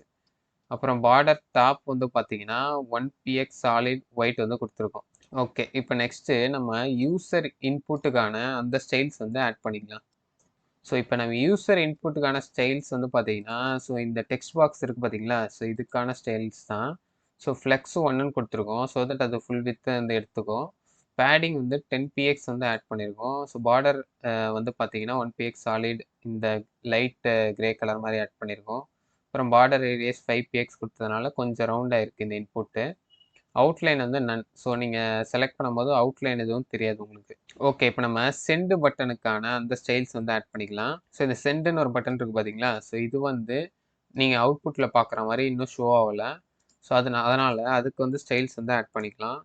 அப்புறம் பார்டர் டாப் வந்து பார்த்தீங்கன்னா 1px சாலிட் ஒயிட் வந்து கொடுத்துருக்கோம். ஓகே, இப்போ நெக்ஸ்ட்டு நம்ம யூசர் இன்புட்டுக்கான அந்த ஸ்டைல்ஸ் வந்து ஆட் பண்ணிக்கலாம். ஸோ இப்போ நம்ம யூசர் இன்புட்டுக்கான ஸ்டைல்ஸ் வந்து பார்த்தீங்கன்னா, ஸோ இந்த டெக்ஸ்ட் பாக்ஸ் இருக்குது பார்த்தீங்களா? ஸோ இதுக்கான ஸ்டைல்ஸ் தான். ஸோ ஃப்ளெக்ஸ் 1ன்னு கொடுத்துருக்கோம். ஸோ தட் அது ஃபுல் வித் வந்து எடுத்துக்கும். பேடிங் வந்து 10px வந்து ஆட் பண்ணியிருக்கோம். ஸோ பார்டர் வந்து பார்த்தீங்கன்னா 1px சாலிட் இந்த லைட் கிரே கலர் மாதிரி ஆட் பண்ணியிருக்கோம். அப்புறம் பார்டர் ரேடியஸ் 5px கொடுத்ததுனால கொஞ்சம் ரவுண்டாக இருக்குது இந்த இன்புட்டு. அவுட்லைன் வந்து நன். ஸோ நீங்கள் செலக்ட் பண்ணும்போது அவுட்லைன் எதுவும் தெரியாது உங்களுக்கு. ஓகே, இப்போ நம்ம சென்ட் பட்டனுக்கான அந்த ஸ்டைல்ஸ் வந்து ஆட் பண்ணிக்கலாம். ஸோ இந்த சென்டுன்னு ஒரு பட்டன் இருக்குது பார்த்தீங்களா? ஸோ இது வந்து நீங்கள் அவுட்புட்டில் பார்க்குற மாதிரி இன்னும் ஷோ ஆகலை. ஸோ அதனால் அதுக்கு வந்து ஸ்டைல்ஸ் வந்து ஆட் பண்ணிக்கலாம்.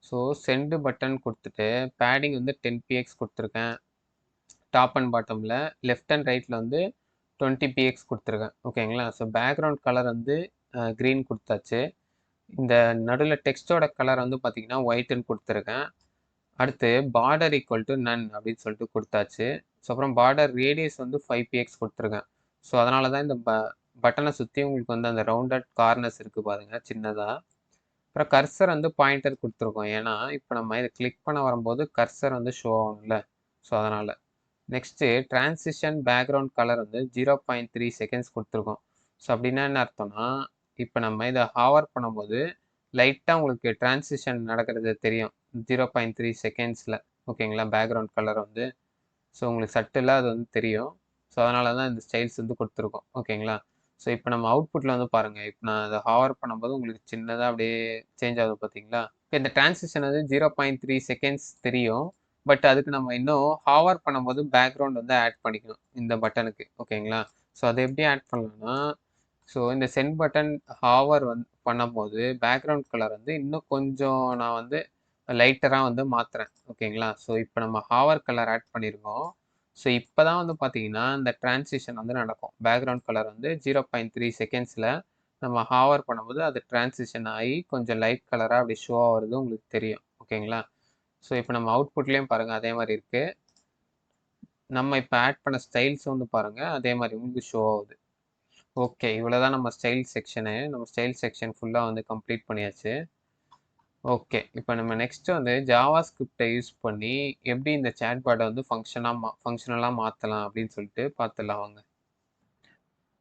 ஸோ சென்ட் பட்டன் கொடுத்துட்டு பேடிங் வந்து 10px கொடுத்துருக்கேன். டாப் அண்ட் பாட்டமில் லெஃப்ட் அண்ட் ரைட்டில் வந்து 20px கொடுத்துருக்கேன். ஓகேங்களா? ஸோ பேக்ரவுண்ட் கலர் வந்து க்ரீன் கொடுத்தாச்சு. இந்த நடுவில் டெக்ஸ்ட்டோட கலர் வந்து பார்த்தீங்கன்னா ஒயிட்டுன்னு கொடுத்துருக்கேன். அடுத்து பார்டர் ஈக்குவல் டு நன் அப்படின்னு சொல்லிட்டு கொடுத்தாச்சு. ஸோ அப்புறம் பார்டர் ரேடியஸ் வந்து 5px கொடுத்துருக்கேன். ஸோ அதனால தான் இந்த பட்டனை சுற்றி உங்களுக்கு வந்து அந்த ரவுண்டட் கார்னர்ஸ் இருக்குது பாருங்கள் சின்னதாக. அப்புறம் கர்சர் வந்து பாயிண்டர் கொடுத்துருக்கோம். ஏன்னா இப்போ நம்ம இதை கிளிக் பண்ண வரும்போது கர்சர் வந்து ஷோ ஆகும்ல. ஸோ அதனால் நெக்ஸ்ட்டு டிரான்சிஷன் பேக்ரவுண்ட் கலர் வந்து 0.3 செகண்ட்ஸ் கொடுத்துருக்கோம். ஸோ அப்படின்னா என்ன அர்த்தம்னா, இப்போ நம்ம இதை ஹாவர் பண்ணும்போது லைட்டாக உங்களுக்கு டிரான்சிஷன் நடக்கிறது தெரியும் 0.3 செகண்ட்ஸில். ஓகேங்களா? பேக்ரவுண்ட் கலர் வந்து ஸோ உங்களுக்கு சட்டிலாக அது வந்து தெரியும். ஸோ அதனால தான் இந்த ஸ்டைல்ஸ் வந்து கொடுத்துருக்கோம். ஓகேங்களா? ஸோ இப்போ நம்ம அவுட்புட்டில் வந்து பாருங்கள். இப்போ நான் அதை ஹாவர் பண்ணும்போது உங்களுக்கு சின்னதாக அப்படியே சேஞ்ச் ஆகுது பார்த்தீங்களா? இப்போ இந்த டிரான்சிஷன் வந்து 0.3 செகண்ட்ஸ் தெரியும். பட் அதுக்கு நம்ம இன்னும் ஹாவர் பண்ணும்போது பேக்ரவுண்ட் வந்து ஆட் பண்ணிக்கணும் இந்த பட்டனுக்கு. ஓகேங்களா? ஸோ அதை எப்படி ஆட் பண்ணலாம்னா, ஸோ இந்த சென்ட் பட்டன் ஹாவர் வந்து பண்ணும்போது பேக்ரவுண்ட் கலர் வந்து இன்னும் கொஞ்சம் நான் வந்து லைட்டராக வந்து மாற்றுறேன். ஓகேங்களா? ஸோ இப்போ நம்ம ஹாவர் கலர் ஆட் பண்ணியிருக்கோம். ஸோ இப்போ தான் வந்து பார்த்தீங்கன்னா இந்த டிரான்சிஷன் வந்து நடக்கும். பேக்ரவுண்ட் கலர் வந்து 0.3 செகண்ட்ஸில் நம்ம ஹாவர் பண்ணும்போது அது டிரான்சிஷன் ஆகி கொஞ்சம் லைட் கலராக அப்படி ஷோ ஆகிறது உங்களுக்கு தெரியும். ஓகேங்களா? ஸோ இப்போ நம்ம அவுட்புட்லேயும் பாருங்கள் அதே மாதிரி இருக்குது. நம்ம இப்போ ஆட் பண்ண ஸ்டைல்ஸ் வந்து பாருங்கள் அதே மாதிரி உங்களுக்கு ஷோ ஆகுது. ஓகே, இவ்வளோ தான் நம்ம ஸ்டைல் செக்ஷனு. நம்ம ஸ்டைல் செக்ஷன் ஃபுல்லாக வந்து கம்ப்ளீட் பண்ணியாச்சு. ஓகே, இப்போ நம்ம நெக்ஸ்ட் வந்து ஜாவா ஸ்கிரிப்டை யூஸ் பண்ணி எப்படி இந்த சேட் பாட்டை வந்து ஃபங்க்ஷனலாக மாற்றலாம் அப்படின்னு சொல்லிட்டு பார்த்துடலாம் வாங்க.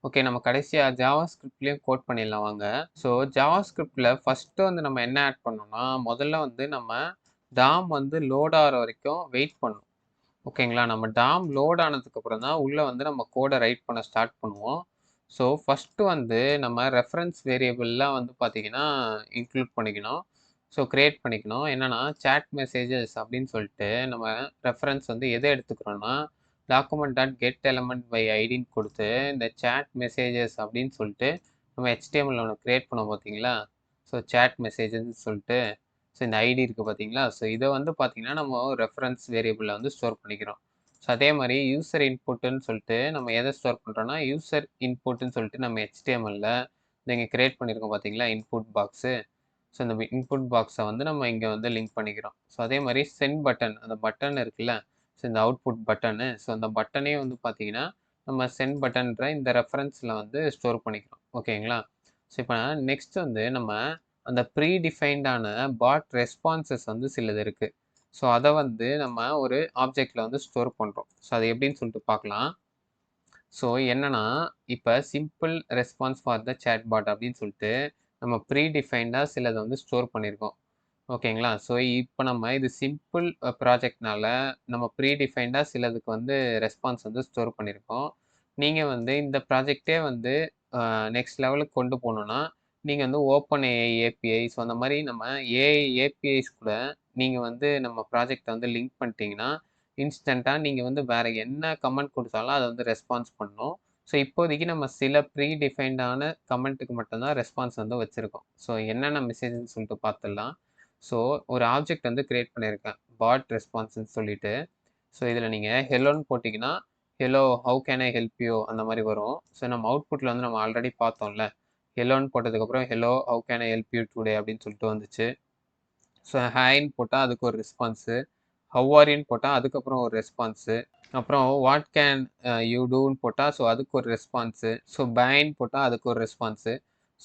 ஓகே, நம்ம கடைசியாக ஜாவா ஸ்கிரிப்ட்லேயும் கோட் பண்ணிடலாம் வாங்க. ஸோ ஜாவா ஸ்கிரிப்டில் ஃபஸ்ட்டு வந்து நம்ம என்ன ஆட் பண்ணோம்னா, முதல்ல வந்து நம்ம டாம் வந்து லோட் ஆகிற வரைக்கும் வெயிட் பண்ணணும். ஓகேங்களா? நம்ம டாம் லோட் ஆனதுக்கப்புறம் தான் உள்ளே வந்து நம்ம கோடை ரைட் பண்ண ஸ்டார்ட் பண்ணுவோம். ஸோ ஃபஸ்ட்டு வந்து நம்ம ரெஃபரன்ஸ் வேரியபிள்லாம் வந்து பார்த்தீங்கன்னா இன்க்ளூட் பண்ணிக்கணும். ஸோ க்ரியேட் பண்ணிக்கணும். என்னென்னா சேட் மெசேஜஸ் அப்படின்னு சொல்லிட்டு நம்ம ரெஃபரன்ஸ் வந்து எதை எடுத்துக்கிறோன்னா, document dot get element by ஐடின்னு கொடுத்து இந்த சேட் மெசேஜஸ் அப்படின்னு சொல்லிட்டு நம்ம HTML ஒன்று க்ரியேட் பண்ணோம் பார்த்தீங்களா? ஸோ சேட் மெசேஜஸ்ன்னு சொல்லிட்டு ஸோ இந்த ஐடி இருக்குது பார்த்தீங்களா? ஸோ இதை வந்து பார்த்தீங்கன்னா நம்ம ரெஃபரன்ஸ் வேரியபிளில் வந்து ஸ்டோர் பண்ணிக்கிறோம். ஸோ அதே மாதிரி யூசர் இன்புட்டுன்னு சொல்லிட்டு நம்ம எதை ஸ்டோர் பண்ணுறோன்னா, யூசர் இன்புட்டுன்னு சொல்லிட்டு நம்ம HTML-ல இங்கே க்ரியேட் பண்ணியிருக்கோம் பார்த்தீங்களா இன்புட் பாக்ஸு. ஸோ இந்த இன்புட் பாக்ஸை வந்து நம்ம இங்கே வந்து லிங்க் பண்ணிக்கிறோம். ஸோ அதே மாதிரி சென்ட் பட்டன், அந்த பட்டன் இருக்குல்ல, ஸோ இந்த அவுட்புட் பட்டனு. ஸோ அந்த பட்டனே வந்து பார்த்தீங்கன்னா, நம்ம சென்ட் பட்டன்ற இந்த ரெஃபரன்ஸில் வந்து ஸ்டோர் பண்ணிக்கிறோம். ஓகேங்களா? ஸோ இப்போ நெக்ஸ்ட் வந்து நம்ம அந்த ப்ரீ டிஃபைன்டான பாட் ரெஸ்பான்சஸ் வந்து சிலது இருக்குது. ஸோ அதை வந்து நம்ம ஒரு ஆப்ஜெக்டில் வந்து ஸ்டோர் பண்ணுறோம். ஸோ அது எப்படின்னு சொல்லிட்டு பார்க்கலாம். ஸோ என்னன்னா, இப்போ simple response for the chatbot அப்படின்னு சொல்லிட்டு நம்ம ப்ரீ டிஃபைன்டாக சிலதை வந்து ஸ்டோர் பண்ணியிருக்கோம். ஓகேங்களா? ஸோ இப்போ நம்ம இது சிம்பிள் ப்ராஜெக்ட்னால நம்ம ப்ரீ டிஃபைன்டாக சிலதுக்கு வந்து ரெஸ்பான்ஸ் வந்து ஸ்டோர் பண்ணியிருக்கோம். நீங்கள் வந்து இந்த ப்ராஜெக்டே வந்து நெக்ஸ்ட் லெவலுக்கு கொண்டு போகணுன்னா, நீங்கள் வந்து ஓப்பன் ஏஐ ஏபிஐ ஸோ அந்த மாதிரி நம்ம ஏஐ ஏபிஐஸ் கூட நீங்கள் வந்து நம்ம ப்ராஜெக்டை வந்து லிங்க் பண்ணிட்டீங்கன்னா, இன்ஸ்டண்ட்டாக நீங்கள் வந்து வேறு என்ன கமெண்ட் கொடுத்தாலும் அதை வந்து ரெஸ்பான்ஸ் பண்ணும். ஸோ இப்போதைக்கு நம்ம சில ப்ரீ டிஃபைன்டான கமெண்ட்டுக்கு மட்டும்தான் ரெஸ்பான்ஸ் வந்து வச்சுருக்கோம். ஸோ என்னென்ன மெசேஜ்னு சொல்லிட்டு பார்த்துடலாம். ஸோ ஒரு ஆப்ஜெக்ட் வந்து கிரியேட் பண்ணியிருக்கேன். பாட் ரெஸ்பான்ஸ்ன்னு சொல்லிட்டு. ஸோ இதில் நீங்கள் ஹெலோன்னு போட்டிங்கன்னா, hello how can I help you அந்த மாதிரி வரும். ஸோ நம்ம அவுட்புட்டில் வந்து நம்ம ஆல்ரெடி பார்த்தோம்ல. ஹெலோன்னு போட்டதுக்கப்புறம் hello how can I help you today அப்படின்னு சொல்லிட்டு வந்துச்சு. ஸோ ஹாய்ன்னு போட்டால் அதுக்கு ஒரு ரெஸ்பான்ஸு. ஹவ் ஆர் யூன்னு போட்டால் அதுக்கப்புறம் ஒரு ரெஸ்பான்ஸு. அப்புறம் வாட் கேன் யூ டூன்னு போட்டால் ஸோ அதுக்கு ஒரு ரெஸ்பான்ஸு. ஸோ பைன்னு போட்டால் அதுக்கு ஒரு ரெஸ்பான்ஸு.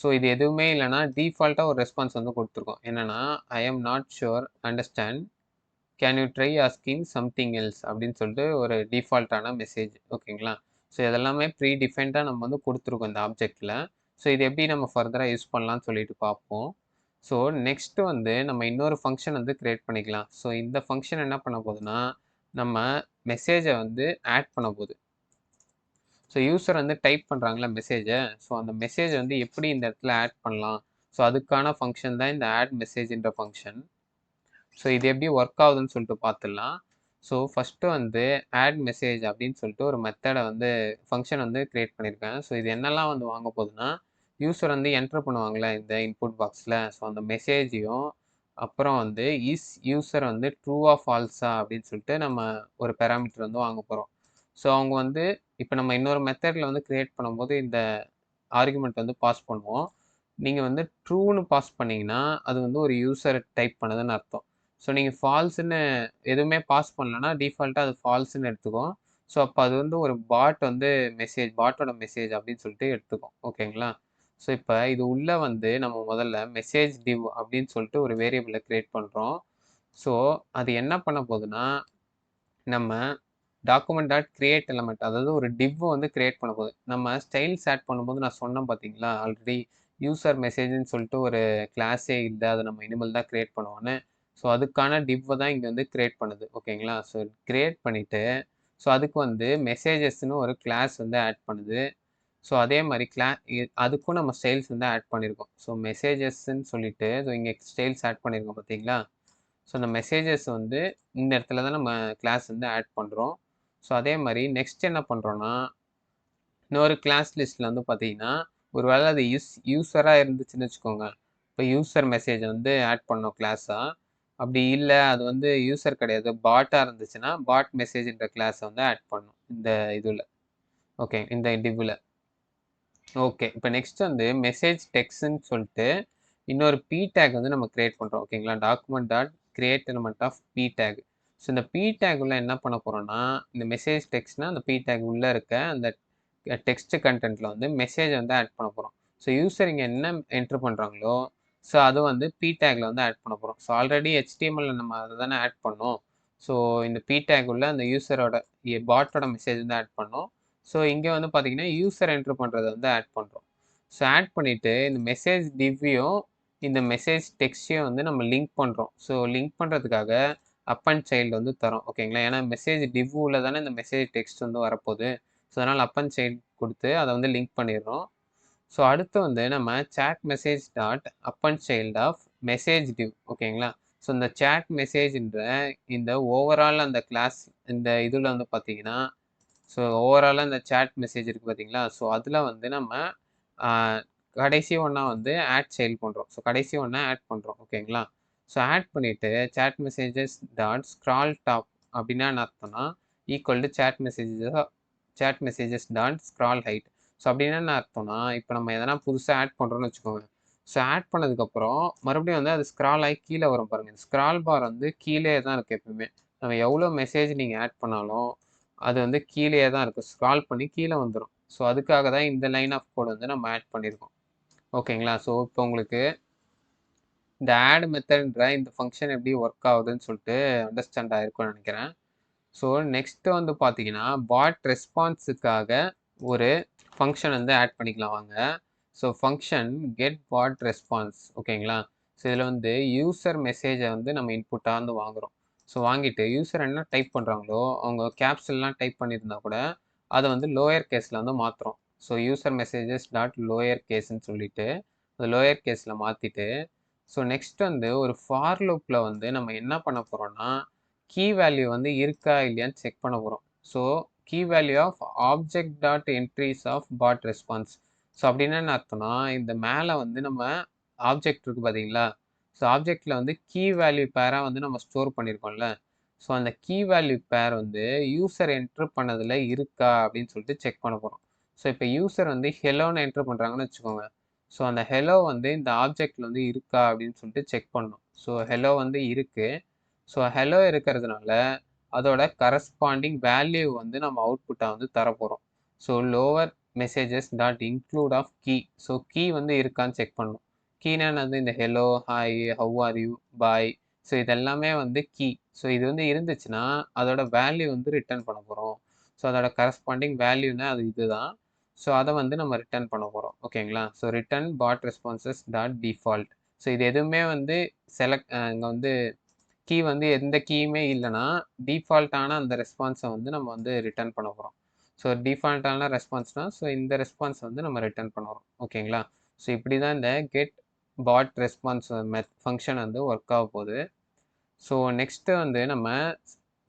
ஸோ இது எதுவுமே இல்லைன்னா டீஃபால்ட்டாக ஒரு ரெஸ்பான்ஸ் வந்து கொடுத்துருக்கோம். என்னென்னா I am not sure understand can you try asking something else அப்படின்னு சொல்லிட்டு ஒரு டிஃபால்ட்டான மெசேஜ். ஓகேங்களா? ஸோ இதெல்லாமே ப்ரீ டிஃபைன்டாக நம்ம வந்து கொடுத்துருக்கோம் இந்த ஆப்ஜெக்டில். ஸோ இது எப்படி நம்ம ஃபர்தராக யூஸ் பண்ணலாம்னு சொல்லிட்டு பார்ப்போம். ஸோ நெக்ஸ்ட்டு வந்து நம்ம இன்னொரு ஃபங்க்ஷன் வந்து க்ரியேட் பண்ணிக்கலாம். ஸோ இந்த ஃபங்க்ஷன் என்ன பண்ண போகுதுன்னா, நம்ம மெசேஜை வந்து ஆட் பண்ண போகுது. ஸோ யூசர் வந்து டைப் பண்ணுறாங்களா மெசேஜை, ஸோ அந்த மெசேஜ் வந்து எப்படி இந்த இடத்துல ஆட் பண்ணலாம். ஸோ அதுக்கான ஃபங்க்ஷன் தான் இந்த ஆட் மெசேஜ்ன்ற ஃபங்க்ஷன். ஸோ இது எப்படி ஒர்க் ஆகுதுன்னு சொல்லிட்டு பார்த்துடலாம். ஸோ ஃபஸ்ட்டு வந்து ஆட் மெசேஜ் அப்படின்னு சொல்லிட்டு ஒரு மெத்தடை வந்து ஃபங்க்ஷன் வந்து க்ரியேட் பண்ணியிருக்கேன். ஸோ இது என்னெல்லாம் வந்து வாங்க போகுதுன்னா, யூசர் வந்து என்ட்ரு பண்ணுவாங்களே இந்த இன்புட் பாக்ஸில், ஸோ அந்த மெசேஜையும் அப்புறம் வந்து இஸ் யூசர் வந்து ட்ரூவா ஃபால்ஸா அப்படின்னு சொல்லிட்டு நம்ம ஒரு பேராமீட்டர் வந்து வாங்க போகிறோம். ஸோ அவங்க வந்து இப்போ நம்ம இன்னொரு மெத்தடில் வந்து க்ரியேட் பண்ணும்போது இந்த ஆர்குமெண்ட் வந்து பாஸ் பண்ணுவோம். நீங்கள் வந்து ட்ரூன்னு பாஸ் பண்ணிங்கன்னா அது வந்து ஒரு யூசர் டைப் பண்ணதுன்னு அர்த்தம். ஸோ நீங்கள் ஃபால்ஸுன்னு எதுவுமே பாஸ் பண்ணலன்னா டிஃபால்ட்டாக அது ஃபால்ஸுன்னு எடுத்துக்கும். ஸோ அப்போ அது வந்து ஒரு பாட் வந்து மெசேஜ் பாட்டோட மெசேஜ் அப்படின்னு சொல்லிட்டு எடுத்துக்கும். ஓகேங்களா? ஸோ இப்போ இது உள்ளே வந்து நம்ம முதல்ல மெசேஜ் டிவ் அப்படின்னு சொல்லிட்டு ஒரு வேரியபிளை க்ரியேட் பண்ணுறோம். ஸோ அது என்ன பண்ண போகுதுன்னா, நம்ம டாக்குமெண்ட் டாட் கிரியேட் எலமெண்ட் அதாவது ஒரு டிவ் வந்து கிரியேட் பண்ண போகுது. நம்ம ஸ்டைல்ஸ் ஆட் பண்ணும்போது நான் சொன்னேன் பார்த்தீங்களா, ஆல்ரெடி யூசர் மெசேஜ்ன்னு சொல்லிட்டு ஒரு கிளாஸே இல்லை, அதை நம்ம இனிமேல் தான் கிரியேட் பண்ணுவோன்னு. ஸோ அதுக்கான டிவ்வை தான் இங்கே வந்து கிரியேட் பண்ணுது. ஓகேங்களா? ஸோ கிரியேட் பண்ணிவிட்டு ஸோ அதுக்கு வந்து மெசேஜஸ்ன்னு ஒரு கிளாஸ் வந்து ஆட் பண்ணுது. ஸோ அதே மாதிரி அதுக்கும் நம்ம ஸ்டைல்ஸ் வந்து ஆட் பண்ணியிருக்கோம். ஸோ மெசேஜஸ்ன்னு சொல்லிட்டு ஸோ இங்கே ஸ்டைல்ஸ் ஆட் பண்ணியிருக்கோம் பார்த்தீங்களா? ஸோ அந்த மெசேஜஸ் வந்து இந்த இடத்துல தான் நம்ம கிளாஸ் வந்து ஆட் பண்ணுறோம். ஸோ அதே மாதிரி நெக்ஸ்ட் என்ன பண்ணுறோன்னா, இன்னொரு கிளாஸ் லிஸ்ட்டில் வந்து பார்த்தீங்கன்னா, ஒரு வேளை அது யூசராக இருந்துச்சுன்னு வச்சுக்கோங்க. இப்போ யூசர் மெசேஜை வந்து ஆட் பண்ணோம் கிளாஸாக. அப்படி இல்லை அது வந்து யூசர் கிடையாது பாட்டாக இருந்துச்சுன்னா, பாட் மெசேஜ்ன்ற கிளாஸை வந்து ஆட் பண்ணும் இந்த இதில். ஓகே இந்த டிவ்வில். ஓகே. இப்போ நெக்ஸ்ட் வந்து மெசேஜ் டெக்ஸ்ட்ன்னு சொல்லிட்டு இன்னொரு பி டேக் வந்து நம்ம கிரியேட் பண்ணுறோம். ஓகேங்களா? Document dot create element of p tag. So இந்த பி டேக் உள்ள என்ன பண்ண போகிறோம்னா, இந்த மெசேஜ் டெக்ஸ்ட்னா அந்த பி டேக் உள்ளே இருக்க அந்த டெக்ஸ்ட் கண்டென்ட்டில் வந்து மெசேஜ் வந்து ஆட் பண்ண போகிறோம். ஸோ யூசர் இங்கே என்ன என்ட்ரு பண்ணுறாங்களோ, ஸோ அது வந்து பி டேக்கில் வந்து ஆட் பண்ண போகிறோம். ஸோ ஆல்ரெடி HTML நம்ம அதை தானே ஆட் பண்ணோம். ஸோ இந்த பி டேக் உள்ள அந்த யூசரோட பாட்டோட மெசேஜ் வந்து ஆட் பண்ணோம். ஸோ இங்கே வந்து பார்த்தீங்கன்னா, யூசர் என்ட்ரு பண்ணுறத வந்து ஆட் பண்ணுறோம். ஸோ ஆட் பண்ணிவிட்டு இந்த மெசேஜ் டிவ்வையும் இந்த மெசேஜ் டெக்ஸ்ட்டையும் வந்து நம்ம லிங்க் பண்ணுறோம். ஸோ லிங்க் பண்ணுறதுக்காக அப் அண்ட் சைல்டு வந்து தரோம். ஓகேங்களா? ஏன்னா மெசேஜ் டிவ்வில் தானே இந்த மெசேஜ் டெக்ஸ்ட் வந்து வரப்போகுது. ஸோ அதனால் அப் அண்ட் சைல்டு கொடுத்து அதை வந்து லிங்க் பண்ணிடுறோம். ஸோ அடுத்து வந்து நம்ம chat message dot append child of message div. ஓகேங்களா? ஸோ இந்த சேட் மெசேஜ்ன்ற இந்த ஓவரால் அந்த கிளாஸ் இந்த இதில் வந்து பார்த்தீங்கன்னா, ஸோ ஓவராலாக இந்த சேட் மெசேஜ் இருக்குது பார்த்தீங்களா? ஸோ அதில் வந்து நம்ம கடைசி ஒன்றா வந்து ஆட் சைல்டு பண்ணுறோம். ஸோ கடைசி ஒன்றா ஆட் பண்ணுறோம். ஓகேங்களா? ஸோ ஆட் பண்ணிவிட்டு chat messages dot scroll top அப்படின்னா என்ன அர்த்தம்னா, equal to chat messages dot scroll height. So அப்படின்னா என்ன அர்த்தம்னா, இப்போ நம்ம எதனா புதுசாக ஆட் பண்ணுறோன்னு வச்சுக்கோங்க. ஸோ ஆட் பண்ணதுக்கப்புறம் மறுபடியும் வந்து அது ஸ்க்ரால் ஆகி கீழே வரும் பாருங்கள். ஸ்க்ரால் பார் வந்து கீழே தான் இருக்குது எப்பவுமே. நம்ம எவ்வளோ மெசேஜ் நீங்கள் ஆட் பண்ணாலும் அது வந்து கீழேயே தான் இருக்கும். ஸ்க்ரால் பண்ணி கீழே வந்துடும். ஸோ அதுக்காக தான் இந்த லைன் ஆஃப் கோட் வந்து நம்ம ஆட் பண்ணியிருக்கோம். ஓகேங்களா? ஸோ இப்போ உங்களுக்கு இந்த ஆட் மெத்தட்ன்ற இந்த ஃபங்க்ஷன் எப்படி ஒர்க் ஆகுதுன்னு சொல்லிட்டு அண்டர்ஸ்டாண்ட் ஆயிருக்கும்னு நினைக்கிறேன். ஸோ நெக்ஸ்ட்டு வந்து பார்த்தீங்கன்னா, பாட் ரெஸ்பான்ஸுக்காக ஒரு ஃபங்க்ஷன் வந்து ஆட் பண்ணிக்கலாம் வாங்க. So function get bot response ஓகேங்களா? ஸோ இதில் வந்து யூசர் மெசேஜை வந்து நம்ம இன்புட்டாக வந்து வாங்குறோம். ஸோ வாங்கிட்டு யூசர் என்ன டைப் பண்ணுறாங்களோ, அவங்க கேப்ஸ்லாம் டைப் பண்ணியிருந்தா கூட அதை வந்து லோயர் கேஸில் வந்து மாற்றுறோம். So user messages dot lower கேஸ்ன்னு சொல்லிட்டு அந்த லோயர் கேஸில் மாற்றிட்டு ஸோ நெக்ஸ்ட் வந்து ஒரு ஃபார் லூப்பில் வந்து நம்ம என்ன பண்ண போகிறோம்னா கீ வேல்யூ வந்து இருக்கா இல்லையான்னு செக் பண்ண போகிறோம். So key value of object dot entries of bot response. So அப்படின்னா என்ன அர்த்தம்னா இந்த மேலே வந்து நம்ம ஆப்ஜெக்ட் இருக்குது பார்த்தீங்களா? ஸோ ஆப்ஜெக்டில் வந்து கீ வேல்யூ பேராக வந்து நம்ம ஸ்டோர் பண்ணியிருக்கோம்ல. ஸோ அந்த கீ வேல்யூ பேர் வந்து யூசர் என்ட்ரு பண்ணதில் இருக்கா அப்படின்னு சொல்லிட்டு செக் பண்ண போகிறோம். ஸோ இப்போ யூசர் வந்து ஹெலோன்னு என்ட்ரு பண்ணுறாங்கன்னு வச்சுக்கோங்க. ஸோ அந்த ஹெலோ வந்து இந்த ஆப்ஜெக்டில் வந்து இருக்கா அப்படின்னு சொல்லிட்டு செக் பண்ணணும். ஸோ ஹெலோ வந்து இருக்குது. ஸோ ஹெலோ இருக்கிறதுனால அதோட கரஸ்பாண்டிங் வேல்யூ வந்து நம்ம அவுட்புட்டாக வந்து தரப்போகிறோம். So lower messages dot include of key. So key வந்து இருக்கான்னு செக் பண்ணணும். கீனா வந்து இந்த hello, hi, how are you, bye. So இதெல்லாமே வந்து கீ. ஸோ இது வந்து இருந்துச்சுன்னா அதோட வேல்யூ வந்து ரிட்டர்ன் பண்ண போகிறோம். ஸோ அதோட கரஸ்பாண்டிங் வேல்யூனா அது இதுதான். ஸோ அதை வந்து நம்ம ரிட்டர்ன் பண்ண போகிறோம். ஓகேங்களா? ஸோ ரிட்டர்ன் பாட் ரெஸ்பான்சஸ் டாட் டிஃபால்ட். ஸோ இது எதுவுமே வந்து இங்கே வந்து கீ வந்து எந்த கீயுமே இல்லைன்னா டிஃபால்ட்டான அந்த ரெஸ்பான்ஸை வந்து நம்ம வந்து ரிட்டர்ன் பண்ண போகிறோம். ஸோ டிஃபால்ட்டான ரெஸ்பான்ஸ்னால் ஸோ இந்த ரெஸ்பான்ஸ் வந்து நம்ம ரிட்டர்ன் பண்ணுறோம். ஓகேங்களா? ஸோ இப்படி தான் இந்த கெட் பாட் ரெஸ்பான்ஸ் ஃபங்க்ஷன் வந்து ஒர்க் ஆக போகுது. ஸோ நெக்ஸ்ட்டு வந்து நம்ம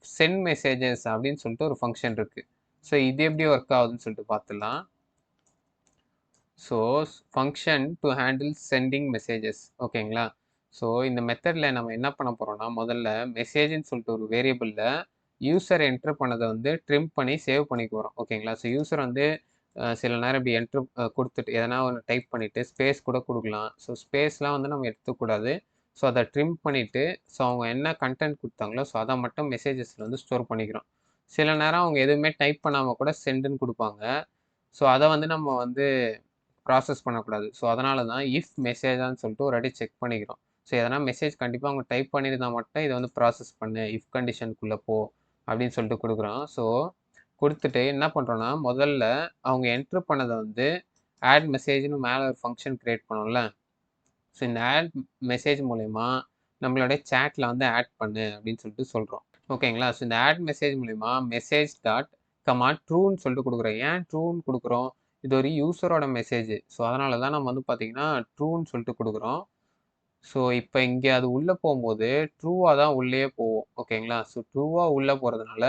சென்ட் மெசேஜஸ் அப்படின்னு சொல்லிட்டு ஒரு ஃபங்க்ஷன் இருக்குது. ஸோ இது எப்படி ஒர்க் ஆகுதுன்னு சொல்லிட்டு பார்த்துடலாம். So function to handle sending messages ஓகேங்களா? ஸோ இந்த மெத்தடில் நம்ம என்ன பண்ண போகிறோம்னா முதல்ல மெசேஜ்னு சொல்லிட்டு ஒரு வேரியபிளில் யூசர் என்ட்ரு பண்ணதை வந்து ட்ரிம் பண்ணி சேவ் பண்ணிக்க போகிறோம். ஓகேங்களா? ஸோ யூசர் வந்து சில நேரம் இப்படி என்ட்ரு கொடுத்துட்டு எதனா ஒன்று டைப் பண்ணிவிட்டு ஸ்பேஸ் கூட கொடுக்கலாம். ஸோ ஸ்பேஸ்லாம் வந்து நம்ம எடுத்துக்கூடாது. ஸோ அதை ட்ரிம் பண்ணிவிட்டு ஸோ அவங்க என்ன கண்டென்ட் கொடுத்தாங்களோ ஸோ அதை மட்டும் மெசேஜஸில் வந்து ஸ்டோர் பண்ணிக்கிறோம். சில நேரம் அவங்க எதுவுமே டைப் பண்ணாமல் கூட சென்டுன்னு கொடுப்பாங்க. ஸோ அதை வந்து நம்ம வந்து ப்ராசஸ் பண்ணக்கூடாது. ஸோ அதனால தான் இஃப் மெசேஜான்னு சொல்லிட்டு ஒரு வாட்டி செக் பண்ணிக்கிறோம். ஸோ எதனா மெசேஜ் கண்டிப்பாக அவங்க டைப் பண்ணியிருந்தா மட்டும் இதை வந்து ப்ராசஸ் பண்ணு, இஃப் கண்டிஷனுக்குள்ளே போ அப்படின்னு சொல்லிட்டு கொடுக்குறோம். ஸோ கொடுத்துட்டு என்ன பண்ணுறோன்னா முதல்ல அவங்க என்ட்ரு பண்ணதை வந்து ஆட் மெசேஜ்னு மேலே ஒரு ஃபங்க்ஷன் க்ரியேட் பண்ணோம்ல. ஸோ இந்த ஆட் மெசேஜ் மூலயமா நம்மளுடைய சேட்டில் வந்து ஆட் பண்ணு அப்படின்னு சொல்லிட்டு சொல்கிறோம். ஓகேங்களா? ஸோ இந்த ஆட் மெசேஜ் மூலயமா மெசேஜ் டாட் ட்ரூன்னு சொல்லிட்டு கொடுக்குறோம். ஏன் ட்ரூன்னு கொடுக்குறோம்? இது ஒரு யூசரோட மெசேஜ். ஸோ அதனால தான் நம்ம வந்து பார்த்தீங்கன்னா ட்ரூன்னு சொல்லிட்டு கொடுக்குறோம். ஸோ இப்போ இங்கே அது உள்ளே போகும்போது ட்ரூவாக தான் உள்ளே போவோம். ஓகேங்களா? ஸோ ட்ரூவாக உள்ளே போகிறதுனால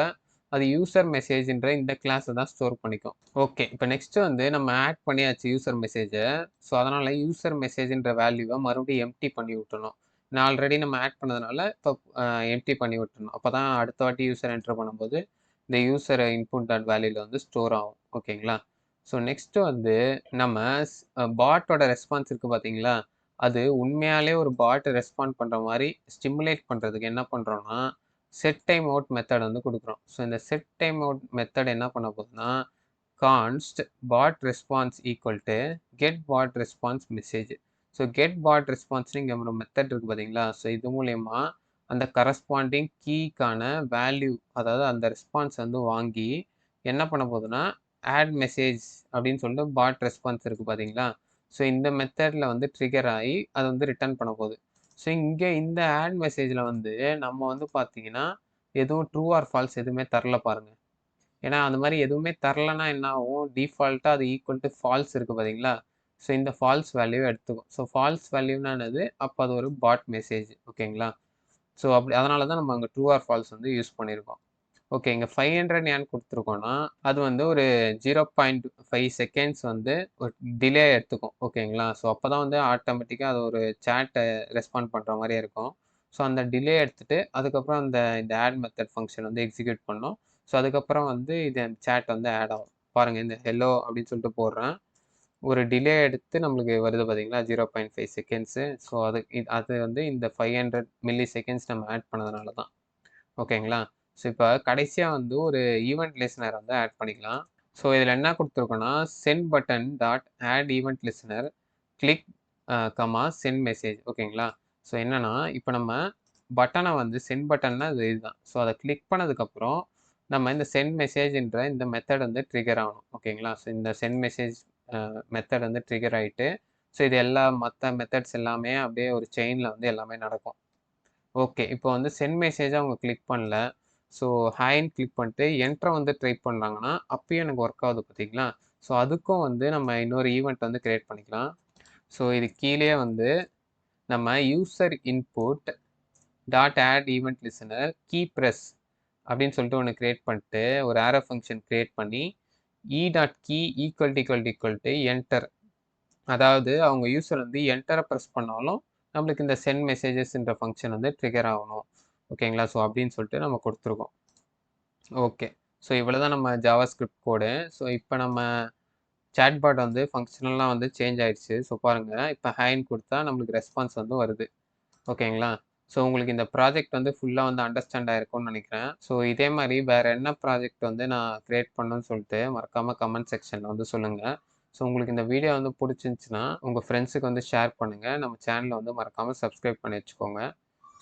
அது யூசர் மெசேஜ்ன்ற இந்த கிளாஸை தான் ஸ்டோர் பண்ணிக்கும். ஓகே, இப்போ நெக்ஸ்ட்டு வந்து நம்ம ஆட் பண்ணியாச்சு யூசர் மெசேஜை. ஸோ அதனால் யூசர் மெசேஜ்ன்ற வேல்யூவை மறுபடியும் எம்டி பண்ணி விட்டுணும். நான் ஆல்ரெடி நம்ம ஆட் பண்ணதுனால இப்போ எம்டி பண்ணி விட்டுணும். அப்போ தான் அடுத்த வாட்டி யூசர் என்ட்ரு பண்ணும்போது இந்த யூசர் இன்புட் டாட் வேல்யூவில் வந்து ஸ்டோர் ஆகும். ஓகேங்களா? ஸோ நெக்ஸ்ட்டு வந்து நம்ம பாட்டோட ரெஸ்பான்ஸ் இருக்குது பார்த்தீங்களா? அது உண்மையாலே ஒரு பாட் ரெஸ்பாண்ட் பண்ணுற மாதிரி ஸ்டிமுலேட் பண்ணுறதுக்கு என்ன பண்ணுறோன்னா செட் டைம் அவுட் மெத்தட் வந்து கொடுக்குறோம். ஸோ இந்த செட் டைம் அவுட் மெத்தட் என்ன பண்ண போகுதுன்னா const bot response equal to get bot response message. So get bot ரெஸ்பான்ஸ்னு இங்கே ஒரு மெத்தட் இருக்குது பார்த்தீங்களா? ஸோ இது மூலயமா அந்த கரஸ்பாண்டிங் கீக்கான வேல்யூ அதாவது அந்த ரெஸ்பான்ஸ் வந்து வாங்கி என்ன பண்ண போகுதுன்னா ஆட் மெசேஜ் அப்படின்னு சொல்லிட்டு பாட் ரெஸ்பான்ஸ் இருக்குது பார்த்தீங்களா? ஸோ இந்த மெத்தடில் வந்து ட்ரிகர் ஆகி அது வந்து ரிட்டர்ன் பண்ண போகுது. ஸோ இங்கே இந்த ஆட் மெசேஜில் வந்து நம்ம வந்து பார்த்தீங்கன்னா எதுவும் ட்ரூ ஆர் ஃபால்ஸ் எதுவுமே தரல பாருங்கள். ஏன்னா அந்த மாதிரி எதுவுமே தரலன்னா என்ன ஆகும்? டிஃபால்ட்டாக அது ஈக்குவல் டு ஃபால்ஸ் இருக்குது பார்த்தீங்களா? ஸோ இந்த ஃபால்ஸ் வேல்யூவை எடுத்துக்கும். ஸோ ஃபால்ஸ் வேல்யூனா என்னது? அப்போ அது ஒரு பாட் மெசேஜ். ஓகேங்களா? ஸோ அப்படி அதனால தான் நம்ம அங்கே ட்ரூ ஆர் ஃபால்ஸ் வந்து யூஸ் பண்ணியிருக்கோம். ஓகே, இங்கே 500 ஏன் கொடுத்துருக்கோன்னா அது வந்து ஒரு 0.5 செகண்ட்ஸ் வந்து ஒரு டிலே எடுத்துக்கும். ஓகேங்களா? ஸோ அப்போ தான் வந்து ஆட்டோமேட்டிக்காக அது ஒரு சேட்டை ரெஸ்பாண்ட் பண்ணுற மாதிரியே இருக்கும். ஸோ அந்த டிலே எடுத்துகிட்டு அதுக்கப்புறம் இந்த ஆட் மெத்தட் ஃபங்க்ஷன் வந்து எக்ஸிக்யூட் பண்ணோம். ஸோ அதுக்கப்புறம் வந்து இது சேட் வந்து ஆட் ஆகும். பாருங்கள், இந்த ஹெலோ அப்படின்னு சொல்லிட்டு போடுறேன். ஒரு டிலே எடுத்து நம்மளுக்கு வருது பார்த்தீங்களா? 0.5 செகண்ட்ஸு. ஸோ அது வந்து இந்த 500 மில்லி செகண்ட்ஸ் நம்ம ஆட் பண்ணதுனால தான். ஓகேங்களா? ஸோ இப்போ கடைசியா வந்து ஒரு ஈவென்ட் லிஸ்னர் வந்து ஆட் பண்ணிக்கலாம். ஸோ இதில என்ன குடுத்துருக்கோம்னா, send button dot add event listener click send message ஓகேங்களா? ஸோ என்னன்னா, இப்போ நம்ம பட்டன வந்து சென்ட் பட்டன்னா இதுதான். ஸோ அத கிளிக் பண்ணதுக்கப்புறம், நம்ம இந்த சென்ட் மெசேஜ்ன்ற இந்த மெத்தட் வந்து ட்ரிகர் ஆகணும். ஓகேங்களா? ஸோ இந்த சென்ட் மெசேஜ் மெத்தட் வந்து ட்ரிகர் ஆயிட்டு, ஸோ இது எல்லா மத்த மெத்தட்ஸ் எல்லாமே அப்படியே ஒரு செயின்ல வந்து எல்லாமே நடக்கும். ஓகே. இப்போ வந்து சென்ட் மெசேஜ அவங்க கிளிக் பண்ணல. ஸோ ஹாய்ன்னு கிளிக் பண்ணிட்டு என்டர வந்து ட்ரை பண்ணாங்கன்னா, அப்பயும் எனக்கு ஒர்க் ஆகுது பார்த்தீங்களா? ஸோ அதுக்கும் வந்து நம்ம இன்னொரு ஈவென்ட் வந்து கிரியேட் பண்ணிக்கலாம். ஸோ இது கீழயே வந்து நம்ம user input dot add event listener key press அப்படின்னு சொல்லிட்டு ஒண்ணு கிரியேட் பண்ணிட்டு, ஒரு ஆரோ ஃபங்ஷன் கிரியேட் பண்ணி, dot key equal to enter. அதாவது அவங்க யூசர் வந்து என்டர பிரஸ் பண்ணாலும், நம்மளுக்கு இந்த சென்ட் மெசேஜஸ்ன்ற ஃபங்ஷன் வந்து ட்ரிகர் ஆகணும். ஓகேங்களா? ஸோ அப்படின்னு சொல்லிட்டு நம்ம குடுத்துருக்கோம். ஓகே. ஸோ இவ்வளோதான் நம்ம ஜாவாஸ்கிரிப்ட் கோடு. ஸோ இப்ப நம்ம சாட்பாட் வந்து ஃபங்ஷனல்லாம் வந்து சேஞ்ச் ஆயிடுச்சு. ஸோ பாருங்க, இப்ப ஹாய்ன்னு குடுத்தா நம்மளுக்கு ரெஸ்பான்ஸ் வந்து வருது. ஓகேங்களா? ஸோ உங்களுக்கு இந்த ப்ராஜெக்ட் வந்து ஃபுல்லா வந்து அண்டர்ஸ்டாண்ட் ஆயிருக்கும்னு நெனைக்கிறேன். ஸோ இதே மாரி வேற என்ன ப்ராஜெக்ட் வந்து நான் கிரியேட் பண்ணணும்னு சொல்லிட்டு மறக்காம கமெண்ட் செக்ஷன்ல வந்து சொல்லுங்க. ஸோ உங்களுக்கு இந்த வீடியோ வந்து புடிச்சிருந்துச்சுன்னா, உங்க ஃப்ரெண்ட்ஸுக்கு வந்து ஷேர் பண்ணுங்க. நம்ம சேனல வந்து மறக்காம சப்ஸ்கிரைப் பண்ணி வச்சுக்கோங்க.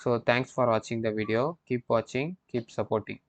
ஸோ தேங்க்ஸ் ஃபார் வாட்சிங் த வீடியோ. கீப் வாட்சிங், கீப் சப்போர்ட்டிங்.